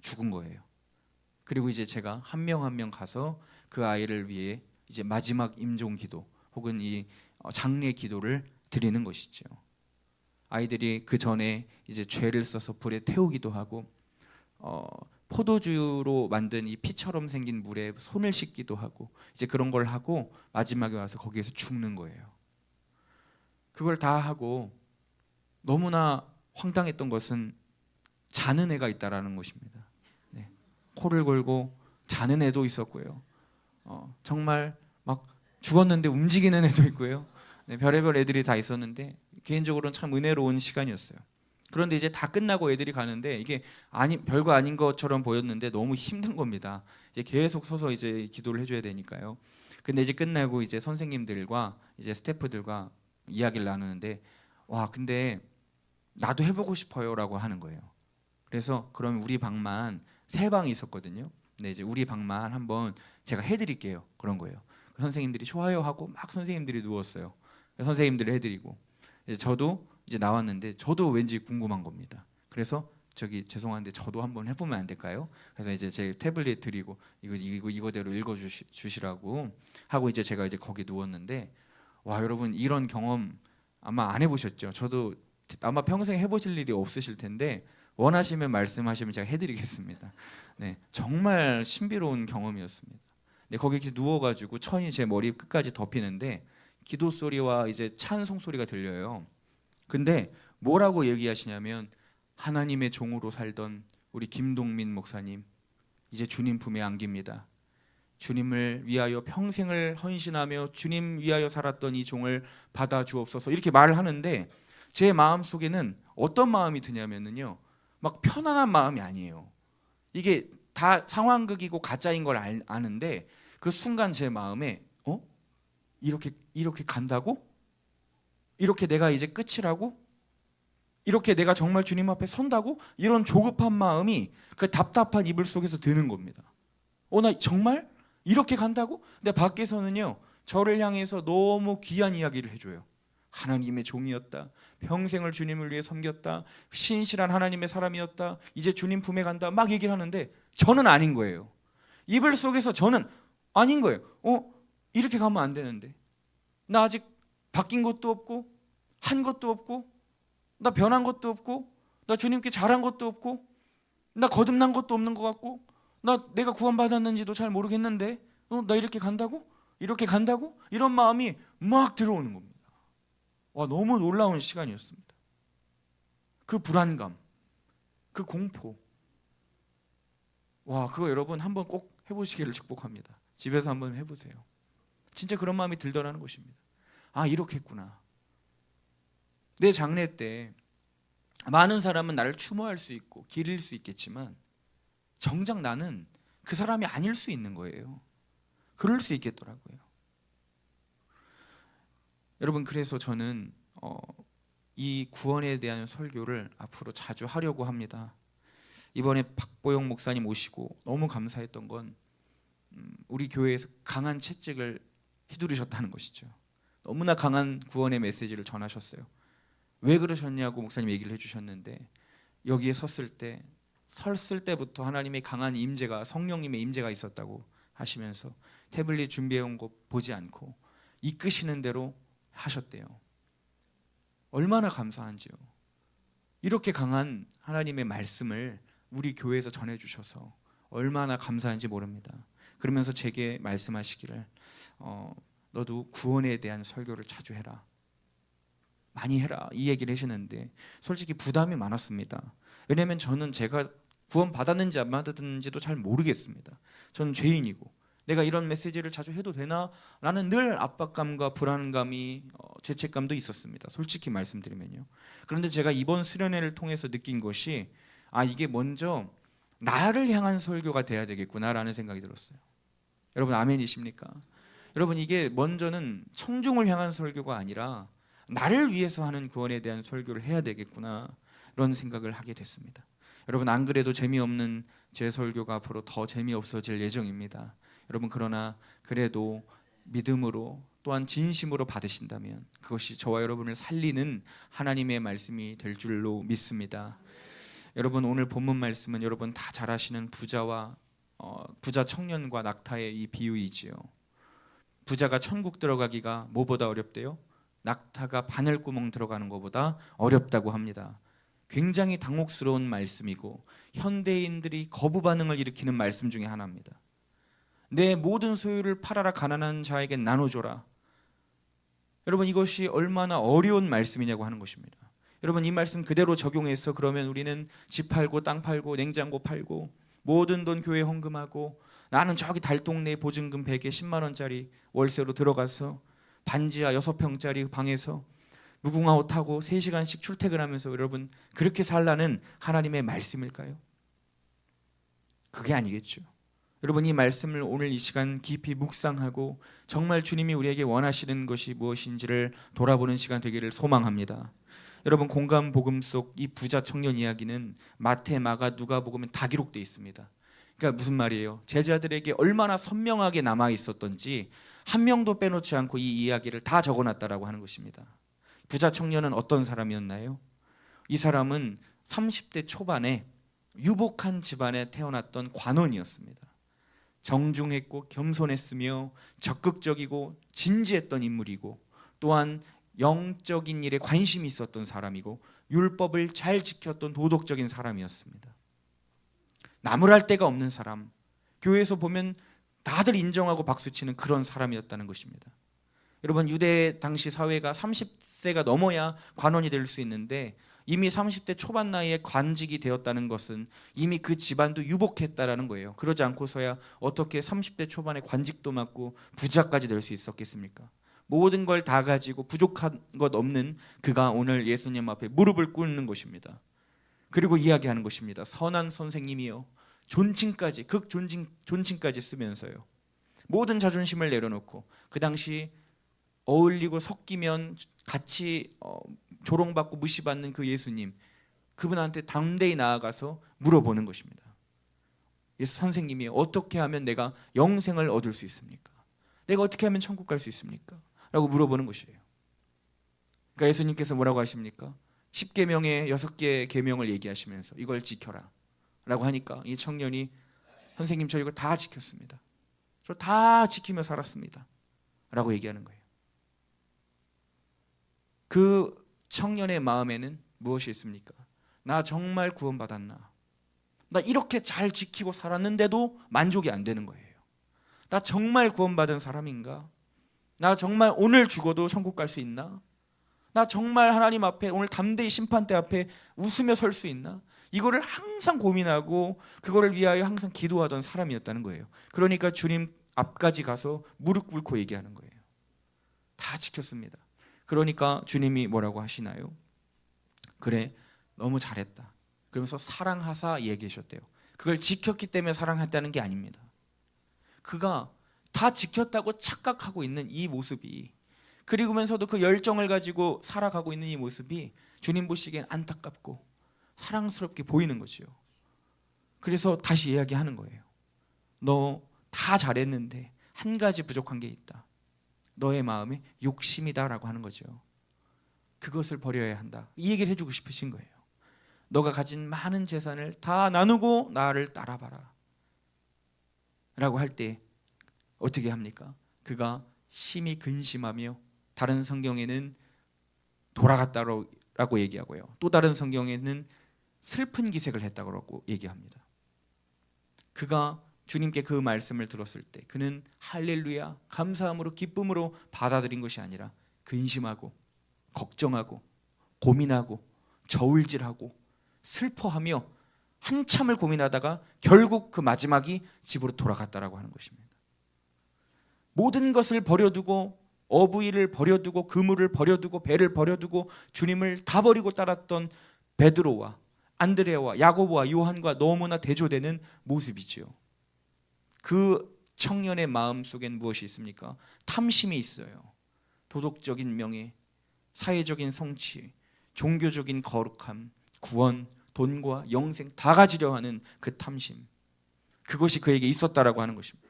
죽은 거예요. 그리고 이제 제가 한 명 한 명 가서 그 아이를 위해 이제 마지막 임종 기도 혹은 이 장례 기도를 드리는 것이죠. 아이들이 그 전에 이제 죄를 써서 불에 태우기도 하고 포도주로 만든 이 피처럼 생긴 물에 손을 씻기도 하고 이제 그런 걸 하고 마지막에 와서 거기에서 죽는 거예요. 그걸 다 하고 너무나 황당했던 것은 자는 애가 있다라는 것입니다. 네. 코를 골고 자는 애도 있었고요. 정말 막 죽었는데 움직이는 애도 있고요. 네, 별의별 애들이 다 있었는데 개인적으로는 참 은혜로운 시간이었어요. 그런데 이제 다 끝나고 애들이 가는데 이게 별거 아닌 것처럼 보였는데 너무 힘든 겁니다. 이제 계속 서서 이제 기도를 해줘야 되니까요. 근데 이제 끝나고 이제 선생님들과 이제 스태프들과 이야기를 나누는데 와, 근데 나도 해보고 싶어요라고 하는 거예요. 그래서 그러면 우리 방만 3방이 있었거든요. 근데 이제 우리 방만 한번 제가 해드릴게요. 그런 거예요. 선생님들이 좋아요 하고 막 선생님들이 누웠어요. 선생님들이 해드리고 이제 저도 이제 나왔는데 저도 왠지 궁금한 겁니다. 그래서 저기 죄송한데 저도 한번 해보면 안 될까요? 그래서 이제 제 태블릿 드리고 이거대로 읽어주시라고 하고 이제 제가 이제 거기 누웠는데 와, 여러분, 이런 경험 아마 안 해보셨죠? 저도 아마 평생 해보실 일이 없으실 텐데 원하시면 말씀하시면 제가 해드리겠습니다. 네, 정말 신비로운 경험이었습니다. 네, 거기 이렇게 누워가지고 천이 제 머리 끝까지 덮이는데 기도 소리와 이제 찬송 소리가 들려요. 근데 뭐라고 얘기하시냐면 하나님의 종으로 살던 우리 김동민 목사님 이제 주님 품에 안깁니다. 주님을 위하여 평생을 헌신하며 주님 위하여 살았던 이 종을 받아 주옵소서 이렇게 말을 하는데 제 마음속에는 어떤 마음이 드냐면요, 막 편안한 마음이 아니에요. 이게 다 상황극이고 가짜인 걸 아는데 그 순간 제 마음에 이렇게 간다고? 이렇게 내가 이제 끝이라고? 이렇게 내가 정말 주님 앞에 선다고? 이런 조급한 마음이 그 답답한 이불 속에서 드는 겁니다. 나 정말 이렇게 간다고? 근데 밖에서는요, 저를 향해서 너무 귀한 이야기를 해줘요. 하나님의 종이었다. 평생을 주님을 위해 섬겼다. 신실한 하나님의 사람이었다. 이제 주님 품에 간다. 막 얘기를 하는데 저는 아닌 거예요. 이불 속에서 저는 아닌 거예요. 이렇게 가면 안 되는데. 나 아직 바뀐 것도 없고 한 것도 없고 나 변한 것도 없고 나 주님께 잘한 것도 없고 나 거듭난 것도 없는 것 같고 내가 구원받았는지도 잘 모르겠는데 나 이렇게 간다고? 이렇게 간다고? 이런 마음이 막 들어오는 겁니다. 와, 너무 놀라운 시간이었습니다. 그 불안감, 그 공포. 와, 그거 여러분 한번 꼭 해보시기를 축복합니다. 집에서 한번 해보세요. 진짜 그런 마음이 들더라는 것입니다. 아, 이렇게 했구나. 내 장례 때 많은 사람은 나를 추모할 수 있고 기릴 수 있겠지만 정작 나는 그 사람이 아닐 수 있는 거예요. 그럴 수 있겠더라고요. 여러분, 그래서 저는 이 구원에 대한 설교를 앞으로 자주 하려고 합니다. 이번에 박보영 목사님 오시고 너무 감사했던 건 우리 교회에서 강한 채찍을 휘두르셨다는 것이죠. 너무나 강한 구원의 메시지를 전하셨어요. 왜 그러셨냐고 목사님 얘기를 해주셨는데, 여기에 섰을 때부터 하나님의 강한 임재가, 성령님의 임재가 있었다고 하시면서 태블릿 준비해온 거 보지 않고 이끄시는 대로 하셨대요. 얼마나 감사한지요. 이렇게 강한 하나님의 말씀을 우리 교회에서 전해주셔서 얼마나 감사한지 모릅니다. 그러면서 제게 말씀하시기를 너도 구원에 대한 설교를 자주 해라, 많이 해라, 이 얘기를 하시는데 솔직히 부담이 많았습니다. 왜냐하면 저는 제가 구원 받았는지 안 받았는지도 잘 모르겠습니다. 저는 죄인이고 내가 이런 메시지를 자주 해도 되나? 라는 늘 압박감과 불안감이, 죄책감도 있었습니다. 솔직히 말씀드리면요. 그런데 제가 이번 수련회를 통해서 느낀 것이, 이게 먼저 나를 향한 설교가 돼야 되겠구나라는 생각이 들었어요. 여러분 아멘이십니까? 여러분, 이게 먼저는 청중을 향한 설교가 아니라 나를 위해서 하는 구원에 대한 설교를 해야 되겠구나, 이런 생각을 하게 됐습니다. 여러분, 안 그래도 재미없는 제 설교가 앞으로 더 재미없어질 예정입니다. 여러분, 그러나 그래도 믿음으로 또한 진심으로 받으신다면 그것이 저와 여러분을 살리는 하나님의 말씀이 될 줄로 믿습니다. 여러분, 오늘 본문 말씀은 여러분 다 잘 아시는 부자 청년과 낙타의 이 비유이지요. 부자가 천국 들어가기가 뭐보다 어렵대요? 낙타가 바늘구멍 들어가는 것보다 어렵다고 합니다. 굉장히 당혹스러운 말씀이고 현대인들이 거부 반응을 일으키는 말씀 중에 하나입니다. 내 모든 소유를 팔아라, 가난한 자에게 나눠줘라. 여러분, 이것이 얼마나 어려운 말씀이냐고 하는 것입니다. 여러분, 이 말씀 그대로 적용해서 그러면 우리는 집 팔고 땅 팔고 냉장고 팔고 모든 돈 교회 헌금하고 나는 저기 달동네 보증금 100에 10만 원짜리 월세로 들어가서 반지하 6평짜리 방에서 무궁화 옷 타고 3시간씩 출퇴근하면서 여러분 그렇게 살라는 하나님의 말씀일까요? 그게 아니겠죠. 여러분, 이 말씀을 오늘 이 시간 깊이 묵상하고 정말 주님이 우리에게 원하시는 것이 무엇인지를 돌아보는 시간 되기를 소망합니다. 여러분, 공감 복음 속 이 부자 청년 이야기는 마태, 마가, 누가복음에 다 기록되어 있습니다. 그러니까 무슨 말이에요? 제자들에게 얼마나 선명하게 남아 있었던지 한 명도 빼놓지 않고 이 이야기를 다 적어놨다라고 하는 것입니다. 부자 청년은 어떤 사람이었나요? 이 사람은 30대 초반에 유복한 집안에 태어났던 관원이었습니다. 정중했고 겸손했으며 적극적이고 진지했던 인물이고 또한 영적인 일에 관심이 있었던 사람이고 율법을 잘 지켰던 도덕적인 사람이었습니다. 나무랄 데가 없는 사람, 교회에서 보면 다들 인정하고 박수치는 그런 사람이었다는 것입니다. 여러분, 유대 당시 사회가 30세가 넘어야 관원이 될 수 있는데 이미 30대 초반 나이에 관직이 되었다는 것은 이미 그 집안도 유복했다라는 거예요. 그러지 않고서야 어떻게 30대 초반에 관직도 맡고 부자까지 될 수 있었겠습니까? 모든 걸 다 가지고 부족한 것 없는 그가 오늘 예수님 앞에 무릎을 꿇는 것입니다. 그리고 이야기하는 것입니다. 선한 선생님이요, 존칭까지, 존칭까지 쓰면서요. 모든 자존심을 내려놓고 그 당시 어울리고 섞이면 같이 조롱받고 무시받는 그 예수님, 그분한테 담대히 나아가서 물어보는 것입니다. 예수 선생님이 어떻게 하면 내가 영생을 얻을 수 있습니까? 내가 어떻게 하면 천국 갈 수 있습니까? 라고 물어보는 것이에요. 그러니까 예수님께서 뭐라고 하십니까? 10계명의 6개의 계명을 얘기하시면서 이걸 지켜라 라고 하니까 이 청년이 선생님, 저 이거 다 지켰습니다. 저 다 지키며 살았습니다 라고 얘기하는 거예요. 그 청년의 마음에는 무엇이 있습니까? 나 정말 구원받았나? 나 이렇게 잘 지키고 살았는데도 만족이 안 되는 거예요. 나 정말 구원받은 사람인가? 나 정말 오늘 죽어도 천국 갈 수 있나? 나 정말 하나님 앞에 오늘 담대히 심판대 앞에 웃으며 설 수 있나? 이거를 항상 고민하고 그거를 위하여 항상 기도하던 사람이었다는 거예요. 그러니까 주님 앞까지 가서 무릎 꿇고 얘기하는 거예요. 다 지켰습니다. 그러니까 주님이 뭐라고 하시나요? 그래, 너무 잘했다. 그러면서 사랑하사 얘기하셨대요. 그걸 지켰기 때문에 사랑했다는 게 아닙니다. 그가 다 지켰다고 착각하고 있는 이 모습이 그리고면서도 그 열정을 가지고 살아가고 있는 이 모습이 주님 보시기엔 안타깝고 사랑스럽게 보이는 거지요. 그래서 다시 이야기하는 거예요. 너 다 잘했는데 한 가지 부족한 게 있다. 너의 마음에 욕심이다라고 하는 거죠. 그것을 버려야 한다. 이 얘기를 해주고 싶으신 거예요. 너가 가진 많은 재산을 다 나누고 나를 따라봐라 라고 할 때 어떻게 합니까? 그가 심히 근심하며, 다른 성경에는 돌아갔다라고 얘기하고요, 또 다른 성경에는 슬픈 기색을 했다고 얘기합니다. 그가 주님께 그 말씀을 들었을 때 그는 할렐루야, 감사함으로 기쁨으로 받아들인 것이 아니라 근심하고 걱정하고 고민하고 저울질하고 슬퍼하며 한참을 고민하다가 결국 그 마지막이 집으로 돌아갔다라고 하는 것입니다. 모든 것을 버려두고, 어부일을 버려두고, 그물을 버려두고, 배를 버려두고 주님을 다 버리고 따랐던 베드로와 안드레아와 야고보와 요한과 너무나 대조되는 모습이지요. 그 청년의 마음 속엔 무엇이 있습니까? 탐심이 있어요. 도덕적인 명예, 사회적인 성취, 종교적인 거룩함, 구원, 돈과 영생 다 가지려 하는 그 탐심, 그것이 그에게 있었다라고 하는 것입니다.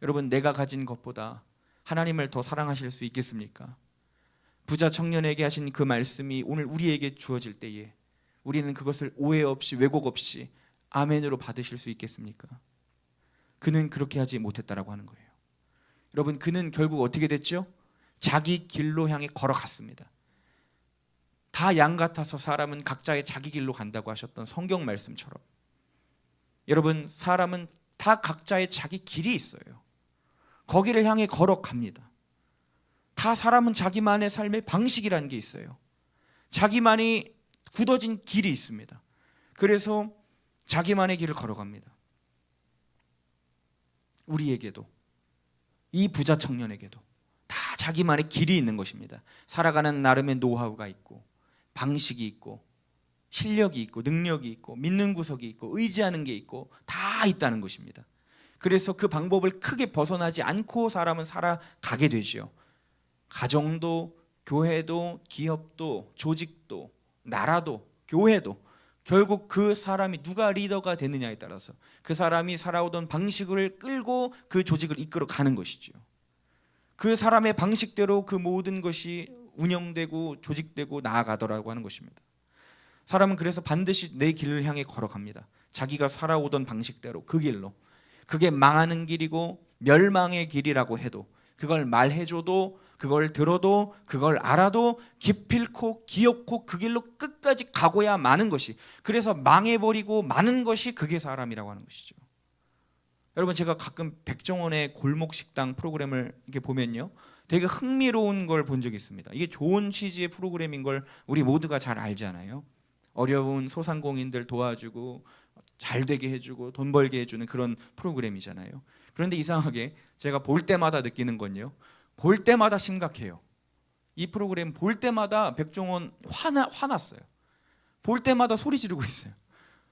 여러분, 내가 가진 것보다 하나님을 더 사랑하실 수 있겠습니까? 부자 청년에게 하신 그 말씀이 오늘 우리에게 주어질 때에 우리는 그것을 오해 없이 왜곡 없이 아멘으로 받으실 수 있겠습니까? 그는 그렇게 하지 못했다라고 하는 거예요. 여러분, 그는 결국 어떻게 됐죠? 자기 길로 향해 걸어갔습니다. 다 양 같아서 사람은 각자의 자기 길로 간다고 하셨던 성경 말씀처럼, 여러분, 사람은 다 각자의 자기 길이 있어요. 거기를 향해 걸어갑니다. 다 사람은 자기만의 삶의 방식이라는 게 있어요. 자기만이 굳어진 길이 있습니다. 그래서 자기만의 길을 걸어갑니다. 우리에게도, 이 부자 청년에게도 다 자기만의 길이 있는 것입니다. 살아가는 나름의 노하우가 있고, 방식이 있고, 실력이 있고, 능력이 있고, 믿는 구석이 있고, 의지하는 게 있고, 다 있다는 것입니다. 그래서 그 방법을 크게 벗어나지 않고 사람은 살아가게 되죠. 가정도, 교회도, 기업도, 조직도, 나라도, 교회도 결국 그 사람이 누가 리더가 되느냐에 따라서 그 사람이 살아오던 방식을 끌고 그 조직을 이끌어 가는 것이죠. 그 사람의 방식대로 그 모든 것이 운영되고 조직되고 나아가더라고 하는 것입니다. 사람은 그래서 반드시 내 길을 향해 걸어갑니다. 자기가 살아오던 방식대로, 그 길로. 그게 망하는 길이고 멸망의 길이라고 해도, 그걸 말해줘도, 그걸 들어도, 그걸 알아도 기필코 기어코 그 길로 끝까지 가고야 마는 것이, 그래서 망해버리고 마는 것이 그게 사람이라고 하는 것이죠. 여러분, 제가 가끔 백종원의 골목식당 프로그램을 이렇게 보면요, 되게 흥미로운 걸 본 적이 있습니다. 이게 좋은 취지의 프로그램인 걸 우리 모두가 잘 알잖아요. 어려운 소상공인들 도와주고 잘 되게 해주고 돈 벌게 해주는 그런 프로그램이잖아요. 그런데 이상하게 제가 볼 때마다 느끼는 건요, 볼 때마다 심각해요. 이 프로그램 볼 때마다 백종원 화났어요. 볼 때마다 소리 지르고 있어요.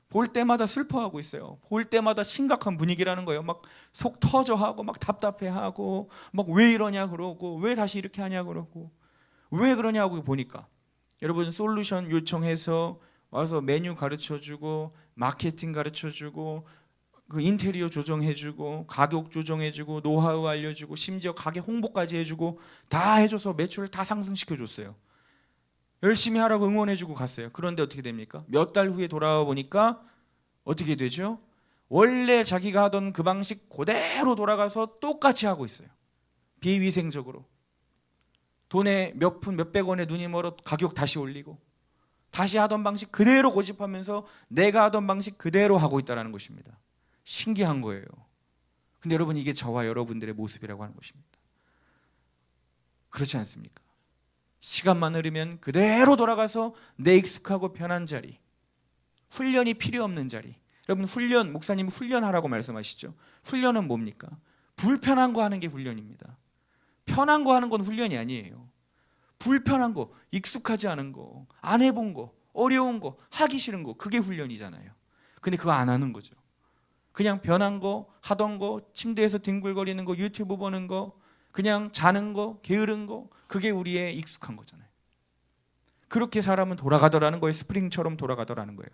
볼 때마다 슬퍼하고 있어요. 볼 때마다 심각한 분위기라는 거예요. 막 속 터져하고 막 답답해하고 막 왜 이러냐 그러고, 왜 다시 이렇게 하냐 그러고, 왜 그러냐고 보니까, 여러분, 솔루션 요청해서 와서 메뉴 가르쳐주고, 마케팅 가르쳐주고, 그 인테리어 조정해주고, 가격 조정해주고, 노하우 알려주고, 심지어 가게 홍보까지 해주고 다 해줘서 매출을 다 상승시켜줬어요. 열심히 하라고 응원해주고 갔어요. 그런데 어떻게 됩니까? 몇 달 후에 돌아와 보니까 어떻게 되죠? 원래 자기가 하던 그 방식 그대로 돌아가서 똑같이 하고 있어요. 비위생적으로. 돈에 몇 푼 몇백 원에 눈이 멀어 가격 다시 올리고, 다시 하던 방식 그대로 고집하면서 내가 하던 방식 그대로 하고 있다는 것입니다. 신기한 거예요. 근데 여러분, 이게 저와 여러분들의 모습이라고 하는 것입니다. 그렇지 않습니까? 시간만 흐르면 그대로 돌아가서 내 익숙하고 편한 자리, 훈련이 필요 없는 자리. 여러분, 훈련, 목사님이 훈련하라고 말씀하시죠. 훈련은 뭡니까? 불편한 거 하는 게 훈련입니다. 편한 거 하는 건 훈련이 아니에요. 불편한 거, 익숙하지 않은 거, 안 해본 거, 어려운 거, 하기 싫은 거, 그게 훈련이잖아요. 근데 그거 안 하는 거죠. 그냥 변한 거, 하던 거, 침대에서 뒹굴거리는 거, 유튜브 보는 거, 그냥 자는 거, 게으른 거, 그게 우리의 익숙한 거잖아요. 그렇게 사람은 돌아가더라는 거예요. 스프링처럼 돌아가더라는 거예요.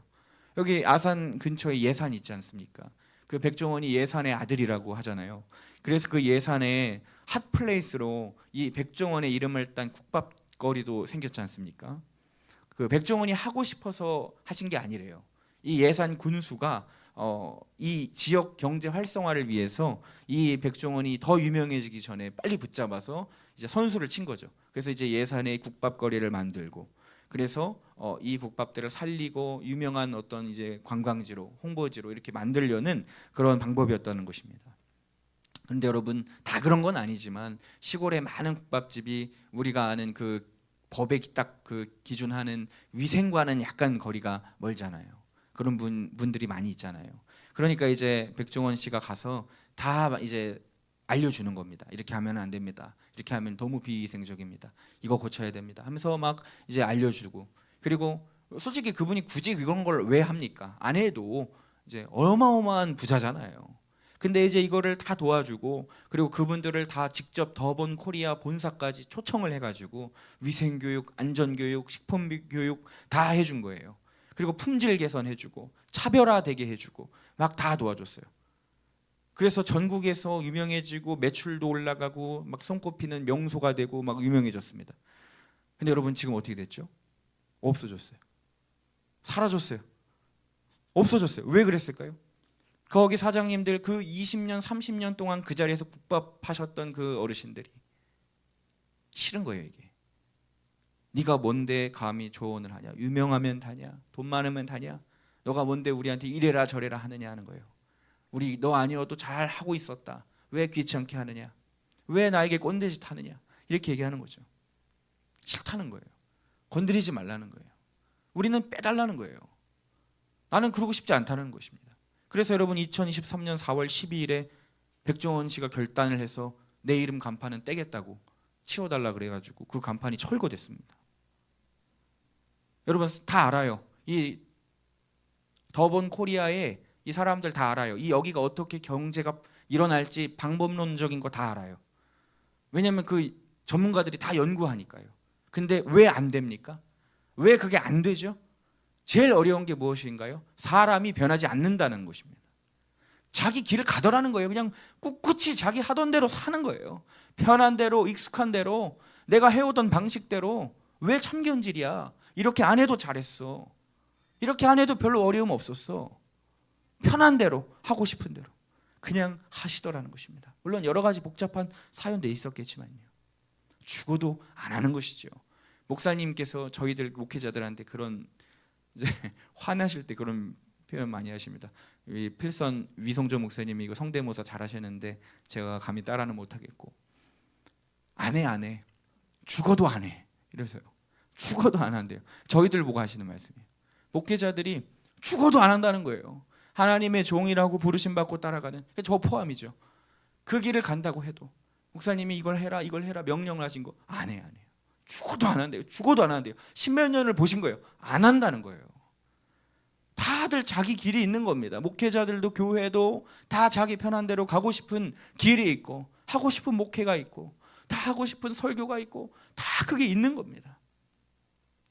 여기 아산 근처에 예산 있지 않습니까? 그 백종원이 예산의 아들이라고 하잖아요. 그래서 그 예산에 핫플레이스로 이 백종원의 이름을 딴 국밥거리도 생겼지 않습니까? 그 백종원이 하고 싶어서 하신 게 아니래요. 이 예산 군수가 이 지역 경제 활성화를 위해서 이 백종원이 더 유명해지기 전에 빨리 붙잡아서 이제 선수를 친 거죠. 그래서 이제 예산에 국밥거리를 만들고, 그래서 이 국밥들을 살리고 유명한 어떤 이제 관광지로, 홍보지로 이렇게 만들려는 그런 방법이었다는 것입니다. 그런데 여러분, 다 그런 건 아니지만 시골의 많은 국밥집이 우리가 아는 그 법에 딱 그 기준하는 위생과는 약간 거리가 멀잖아요. 그런 분들이 많이 있잖아요. 그러니까 이제 백종원 씨가 가서 다 이제 알려주는 겁니다. 이렇게 하면 안 됩니다. 이렇게 하면 너무 비위생적입니다. 이거 고쳐야 됩니다. 하면서 막 이제 알려주고, 그리고 솔직히 그분이 굳이 그런 걸 왜 합니까? 안 해도 이제 어마어마한 부자잖아요. 근데 이제 이거를 다 도와주고, 그리고 그분들을 다 직접 더본 코리아 본사까지 초청을 해가지고 위생교육, 안전교육, 식품교육 다 해준 거예요. 그리고 품질 개선해주고 차별화되게 해주고 막 다 도와줬어요. 그래서 전국에서 유명해지고 매출도 올라가고 막 손꼽히는 명소가 되고 막 유명해졌습니다. 근데 여러분, 지금 어떻게 됐죠? 없어졌어요. 사라졌어요. 없어졌어요. 왜 그랬을까요? 거기 사장님들, 그 20년 30년 동안 그 자리에서 국밥 하셨던 그 어르신들이 싫은 거예요. 이게 네가 뭔데 감히 조언을 하냐? 유명하면 다냐? 돈 많으면 다냐? 너가 뭔데 우리한테 이래라 저래라 하느냐 하는 거예요. 우리 너 아니어도 잘 하고 있었다. 왜 귀찮게 하느냐? 왜 나에게 꼰대짓 하느냐? 이렇게 얘기하는 거죠. 싫다는 거예요. 건드리지 말라는 거예요. 우리는 빼달라는 거예요. 나는 그러고 싶지 않다는 것입니다. 그래서 여러분, 2023년 4월 12일에 백종원 씨가 결단을 해서 내 이름 간판은 떼겠다고 치워달라 그래가지고 그 간판이 철거됐습니다. 여러분 다 알아요. 이 더본 코리아에 이 사람들 다 알아요. 이 여기가 어떻게 경제가 일어날지 방법론적인 거 다 알아요. 왜냐하면 그 전문가들이 다 연구하니까요. 근데 왜 안 됩니까? 왜 그게 안 되죠? 제일 어려운 게 무엇인가요? 사람이 변하지 않는다는 것입니다. 자기 길을 가더라는 거예요. 그냥 꿋꿋이 자기 하던 대로 사는 거예요. 편한 대로, 익숙한 대로, 내가 해오던 방식대로. 왜 참견질이야? 이렇게 안 해도 잘했어. 이렇게 안 해도 별로 어려움 없었어. 편한 대로, 하고 싶은 대로 그냥 하시더라는 것입니다. 물론 여러 가지 복잡한 사연도 있었겠지만요. 죽어도 안 하는 것이죠. 목사님께서 저희들 목회자들한테 그런 이제 화나실 때 그런 표현 많이 하십니다. 이 필선 위성조 목사님이 이거 성대모사 잘하시는데 제가 감히 따라는 못하겠고, 안 해. 죽어도 안 해. 이래서요. 죽어도 안 한대요. 저희들 보고 하시는 말씀이에요. 목회자들이 죽어도 안 한다는 거예요. 하나님의 종이라고 부르심받고 따라가는, 저 포함이죠. 그 길을 간다고 해도 목사님이 이걸 해라 명령을 하신 거 안 해요. 죽어도 안 한대요. 죽어도 안 한대요. 십몇 년을 보신 거예요. 안 한다는 거예요. 다들 자기 길이 있는 겁니다. 목회자들도 교회도 다 자기 편한 대로 가고 싶은 길이 있고, 하고 싶은 목회가 있고, 다 하고 싶은 설교가 있고, 다 그게 있는 겁니다.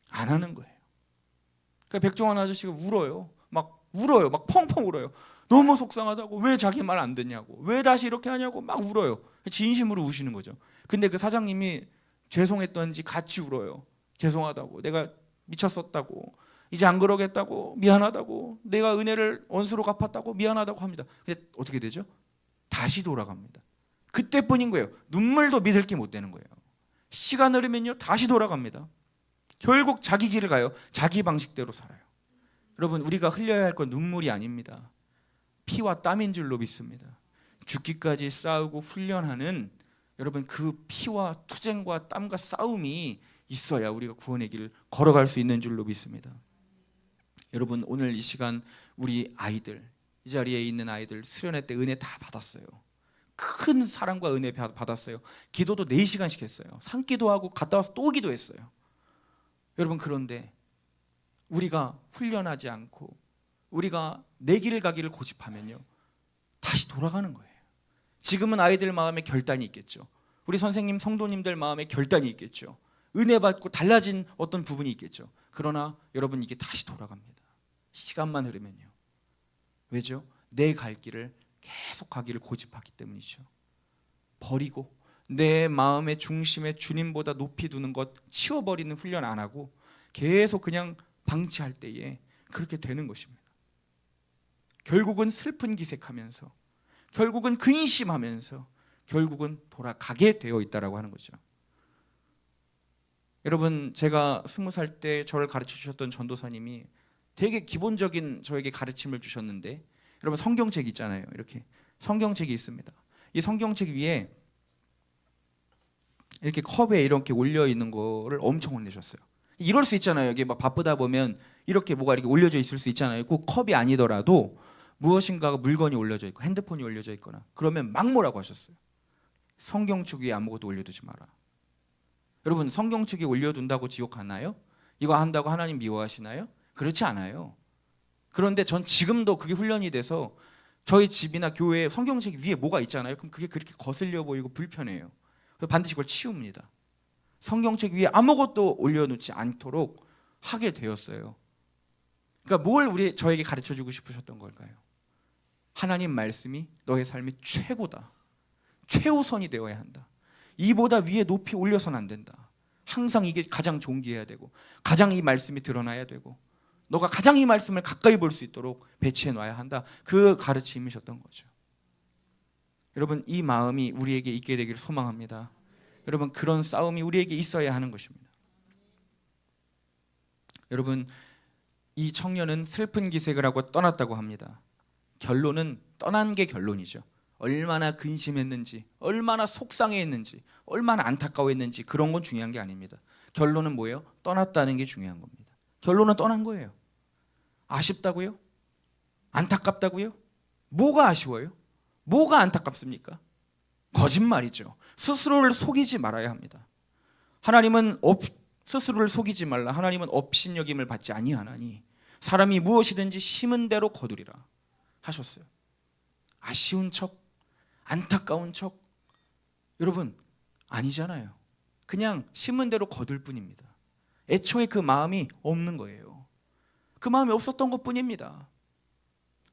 안 하는 거예요. 그러니까 백종원 아저씨가 울어요. 막 펑펑 울어요. 너무 속상하다고, 왜 자기 말 안 듣냐고, 왜 다시 이렇게 하냐고 막 울어요. 진심으로 우시는 거죠. 근데 그 사장님이 죄송했던지 같이 울어요. 죄송하다고, 내가 미쳤었다고, 이제 안 그러겠다고, 미안하다고, 내가 은혜를 원수로 갚았다고 미안하다고 합니다. 근데 어떻게 되죠? 다시 돌아갑니다. 그때뿐인 거예요. 눈물도 믿을 게 못 되는 거예요. 시간 흐르면요 다시 돌아갑니다. 결국 자기 길을 가요. 자기 방식대로 살아요. 여러분, 우리가 흘려야 할 건 눈물이 아닙니다. 피와 땀인 줄로 믿습니다. 죽기까지 싸우고 훈련하는, 여러분, 그 피와 투쟁과 땀과 싸움이 있어야 우리가 구원의 길을 걸어갈 수 있는 줄로 믿습니다. 여러분, 오늘 이 시간 우리 아이들, 이 자리에 있는 아이들 수련회 때 은혜 다 받았어요. 큰 사랑과 은혜 받았어요. 기도도 4시간씩 했어요. 산기도 하고 갔다 와서 또 기도했어요. 여러분, 그런데 우리가 훈련하지 않고 우리가 내 길을 가기를 고집하면요 다시 돌아가는 거예요. 지금은 아이들 마음에 결단이 있겠죠. 우리 선생님 성도님들 마음에 결단이 있겠죠. 은혜 받고 달라진 어떤 부분이 있겠죠. 그러나 여러분 이게 다시 돌아갑니다. 시간만 흐르면요. 왜죠? 내 갈 길을 계속 가기를 고집하기 때문이죠. 버리고 내 마음의 중심에 주님보다 높이 두는 것 치워버리는 훈련 안 하고 계속 그냥 방치할 때에 그렇게 되는 것입니다. 결국은 슬픈 기색하면서, 결국은 근심하면서, 결국은 돌아가게 되어 있다라고 하는 거죠. 여러분, 제가 20살 때 저를 가르쳐 주셨던 전도사님이 되게 기본적인 저에게 가르침을 주셨는데, 여러분 성경책 있잖아요. 이렇게 성경책이 있습니다. 이 성경책 위에 이렇게 컵에 이렇게 올려 있는 거를 엄청 올리셨어요. 이럴 수 있잖아요. 여기 막 바쁘다 보면 이렇게 뭐가 이렇게 올려져 있을 수 있잖아요. 꼭 컵이 아니더라도 무엇인가가 물건이 올려져 있고 핸드폰이 올려져 있거나 그러면 막 뭐라고 하셨어요. 성경책 위에 아무것도 올려두지 마라. 여러분, 성경책 위에 올려둔다고 지옥 가나요? 이거 한다고 하나님 미워하시나요? 그렇지 않아요. 그런데 전 지금도 그게 훈련이 돼서 저희 집이나 교회에 성경책 위에 뭐가 있잖아요. 그럼 그게 그렇게 거슬려 보이고 불편해요. 그래서 반드시 그걸 치웁니다. 성경책 위에 아무것도 올려놓지 않도록 하게 되었어요. 그러니까 뭘 저에게 가르쳐주고 싶으셨던 걸까요? 하나님 말씀이 너의 삶의 최고다. 최우선이 되어야 한다. 이보다 위에 높이 올려서는 안 된다. 항상 이게 가장 존귀해야 되고 가장 이 말씀이 드러나야 되고 너가 가장 이 말씀을 가까이 볼 수 있도록 배치해 놔야 한다. 그 가르침이셨던 거죠. 여러분, 이 마음이 우리에게 있게 되기를 소망합니다. 여러분, 그런 싸움이 우리에게 있어야 하는 것입니다. 여러분, 이 청년은 슬픈 기색을 하고 떠났다고 합니다. 결론은 떠난 게 결론이죠. 얼마나 근심했는지, 얼마나 속상해했는지, 얼마나 안타까워했는지 그런 건 중요한 게 아닙니다. 결론은 뭐예요? 떠났다는 게 중요한 겁니다. 결론은 떠난 거예요. 아쉽다고요? 안타깝다고요? 뭐가 아쉬워요? 뭐가 안타깝습니까? 거짓말이죠. 스스로를 속이지 말아야 합니다. 하나님은 스스로를 속이지 말라. 하나님은 업신여김을 받지 아니하나니 사람이 무엇이든지 심은 대로 거두리라 하셨어요. 아쉬운 척, 안타까운 척, 여러분 아니잖아요. 그냥 심은 대로 거둘 뿐입니다. 애초에 그 마음이 없는 거예요. 그 마음이 없었던 것뿐입니다.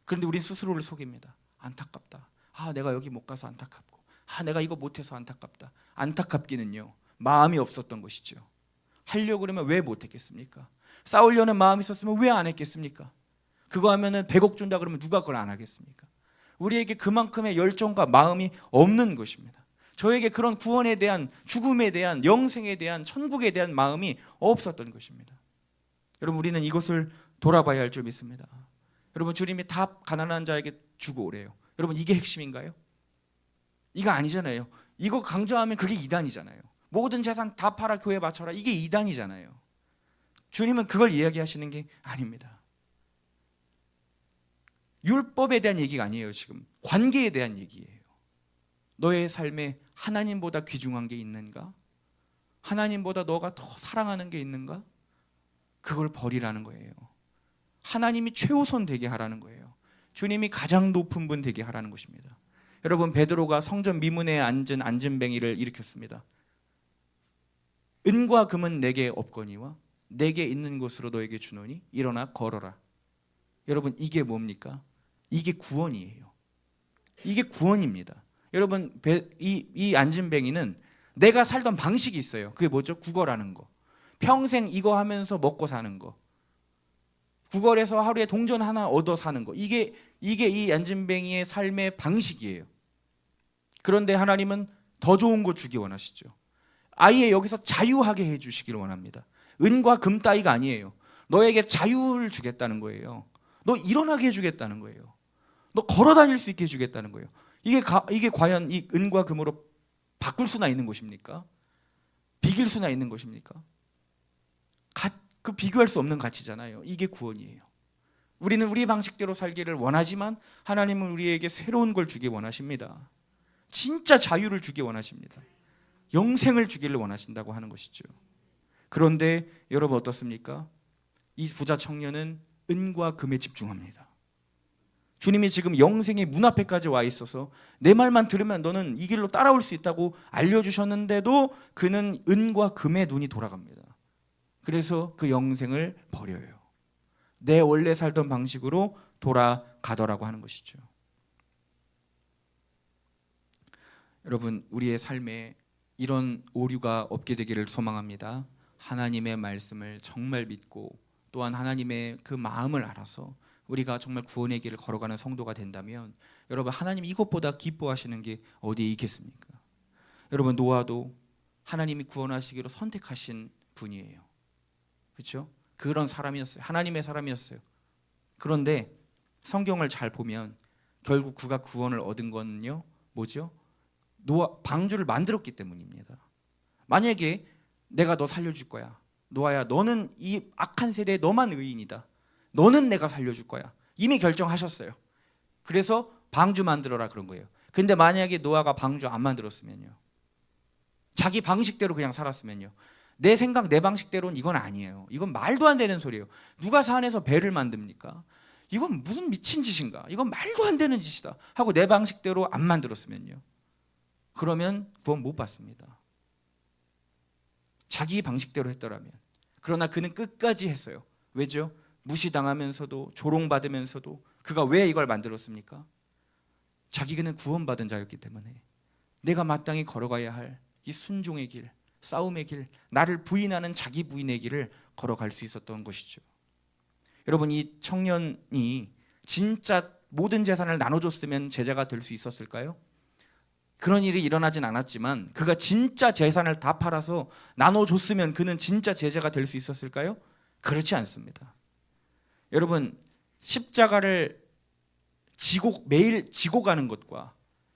그런데 우린 스스로를 속입니다. 안타깝다. 내가 여기 못 가서 안타깝고, 내가 이거 못해서 안타깝다. 안타깝기는요, 마음이 없었던 것이죠. 하려고 그러면 왜 못했겠습니까? 싸우려는 마음이 있었으면 왜 안 했겠습니까? 그거 하면은 100억 준다 그러면 누가 그걸 안 하겠습니까? 우리에게 그만큼의 열정과 마음이 없는 것입니다. 저에게 그런 구원에 대한, 죽음에 대한, 영생에 대한, 천국에 대한 마음이 없었던 것입니다. 여러분, 우리는 이것을 돌아봐야 할 줄 믿습니다. 여러분, 주님이 다 가난한 자에게 주고 오래요. 여러분, 이게 핵심인가요? 이거 아니잖아요. 이거 강조하면 그게 이단이잖아요. 모든 재산 다 팔아 교회에 바쳐라, 이게 이단이잖아요. 주님은 그걸 이야기하시는 게 아닙니다. 율법에 대한 얘기가 아니에요. 지금 관계에 대한 얘기예요. 너의 삶에 하나님보다 귀중한 게 있는가? 하나님보다 너가 더 사랑하는 게 있는가? 그걸 버리라는 거예요. 하나님이 최우선 되게 하라는 거예요. 주님이 가장 높은 분 되게 하라는 것입니다. 여러분, 베드로가 성전 미문에 앉은 안진뱅이를 일으켰습니다. 은과 금은 내게 없거니와 내게 있는 곳으로 너에게 주노니 일어나 걸어라. 여러분, 이게 뭡니까? 이게 구원이에요. 이게 구원입니다. 여러분, 이 안진뱅이는 내가 살던 방식이 있어요. 그게 뭐죠? 구걸하는 거. 평생 이거 하면서 먹고 사는 거. 구걸해서 하루에 동전 하나 얻어 사는 거. 이게 이 안진뱅이의 삶의 방식이에요. 그런데 하나님은 더 좋은 거 주기 원하시죠. 아예 여기서 자유하게 해주시기를 원합니다. 은과 금 따위가 아니에요. 너에게 자유를 주겠다는 거예요. 너 일어나게 해주겠다는 거예요. 너 걸어 다닐 수 있게 해주겠다는 거예요. 이게 과연 이 은과 금으로 바꿀 수나 있는 것입니까? 비길 수나 있는 것입니까? 그 비교할 수 없는 가치잖아요. 이게 구원이에요. 우리는 우리 방식대로 살기를 원하지만 하나님은 우리에게 새로운 걸 주기 원하십니다. 진짜 자유를 주기 원하십니다. 영생을 주기를 원하신다고 하는 것이죠. 그런데 여러분 어떻습니까? 이 부자 청년은 은과 금에 집중합니다. 주님이 지금 영생의 문 앞에까지 와 있어서 내 말만 들으면 너는 이 길로 따라올 수 있다고 알려주셨는데도 그는 은과 금의 눈이 돌아갑니다. 그래서 그 영생을 버려요. 내 원래 살던 방식으로 돌아가더라고 하는 것이죠. 여러분, 우리의 삶에 이런 오류가 없게 되기를 소망합니다. 하나님의 말씀을 정말 믿고 또한 하나님의 그 마음을 알아서 우리가 정말 구원의 길을 걸어가는 성도가 된다면 여러분, 하나님 이것보다 기뻐하시는 게 어디에 있겠습니까? 여러분, 노아도 하나님이 구원하시기로 선택하신 분이에요. 그렇죠? 그런 사람이었어요. 하나님의 사람이었어요. 그런데 성경을 잘 보면 결국 그가 구원을 얻은 거는요, 뭐죠? 노아, 방주를 만들었기 때문입니다. 만약에 내가 너 살려줄 거야, 노아야, 너는 이 악한 세대에 너만 의인이다, 너는 내가 살려줄 거야, 이미 결정하셨어요. 그래서 방주 만들어라 그런 거예요. 근데 만약에 노아가 방주 안 만들었으면요, 자기 방식대로 그냥 살았으면요, 내 생각 내 방식대로는 이건 아니에요. 이건 말도 안 되는 소리예요. 누가 산에서 배를 만듭니까? 이건 무슨 미친 짓인가? 이건 말도 안 되는 짓이다 하고 내 방식대로 안 만들었으면요, 그러면 구원 못 받습니다. 자기 방식대로 했더라면. 그러나 그는 끝까지 했어요. 왜죠? 무시당하면서도 조롱받으면서도 그가 왜 이걸 만들었습니까? 자기는 구원받은 자였기 때문에 내가 마땅히 걸어가야 할 이 순종의 길, 싸움의 길, 나를 부인하는 자기 부인의 길을 걸어갈 수 있었던 것이죠. 여러분, 이 청년이 진짜 모든 재산을 나눠줬으면 제자가 될 수 있었을까요? 그런 일이 일어나진 않았지만 그가 진짜 재산을 다 팔아서 나눠줬으면 그는 진짜 제자가 될 수 있었을까요? 그렇지 않습니다. 여러분, 십자가를 매일 지고 가는 것과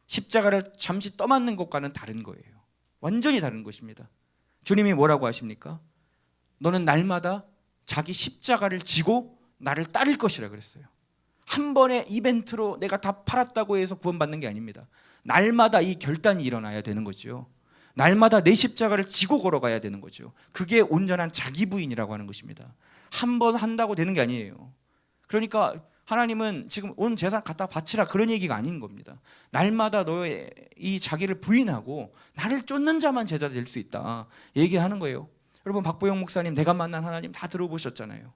십자가를 잠시 떠맡는 것과는 다른 거예요. 완전히 다른 것입니다. 주님이 뭐라고 하십니까? 너는 날마다 자기 십자가를 지고 나를 따를 것이라 그랬어요. 한 번의 이벤트로 내가 다 팔았다고 해서 구원받는 게 아닙니다. 날마다 이 결단이 일어나야 되는 거죠. 날마다 내 십자가를 지고 걸어가야 되는 거죠. 그게 온전한 자기 부인이라고 하는 것입니다. 한 번 한다고 되는 게 아니에요. 그러니까 하나님은 지금 온 재산 갖다 바치라 그런 얘기가 아닌 겁니다. 날마다 너의 이 자기를 부인하고 나를 쫓는 자만 제자 될 수 있다 얘기하는 거예요. 여러분, 박보영 목사님 내가 만난 하나님 다 들어보셨잖아요.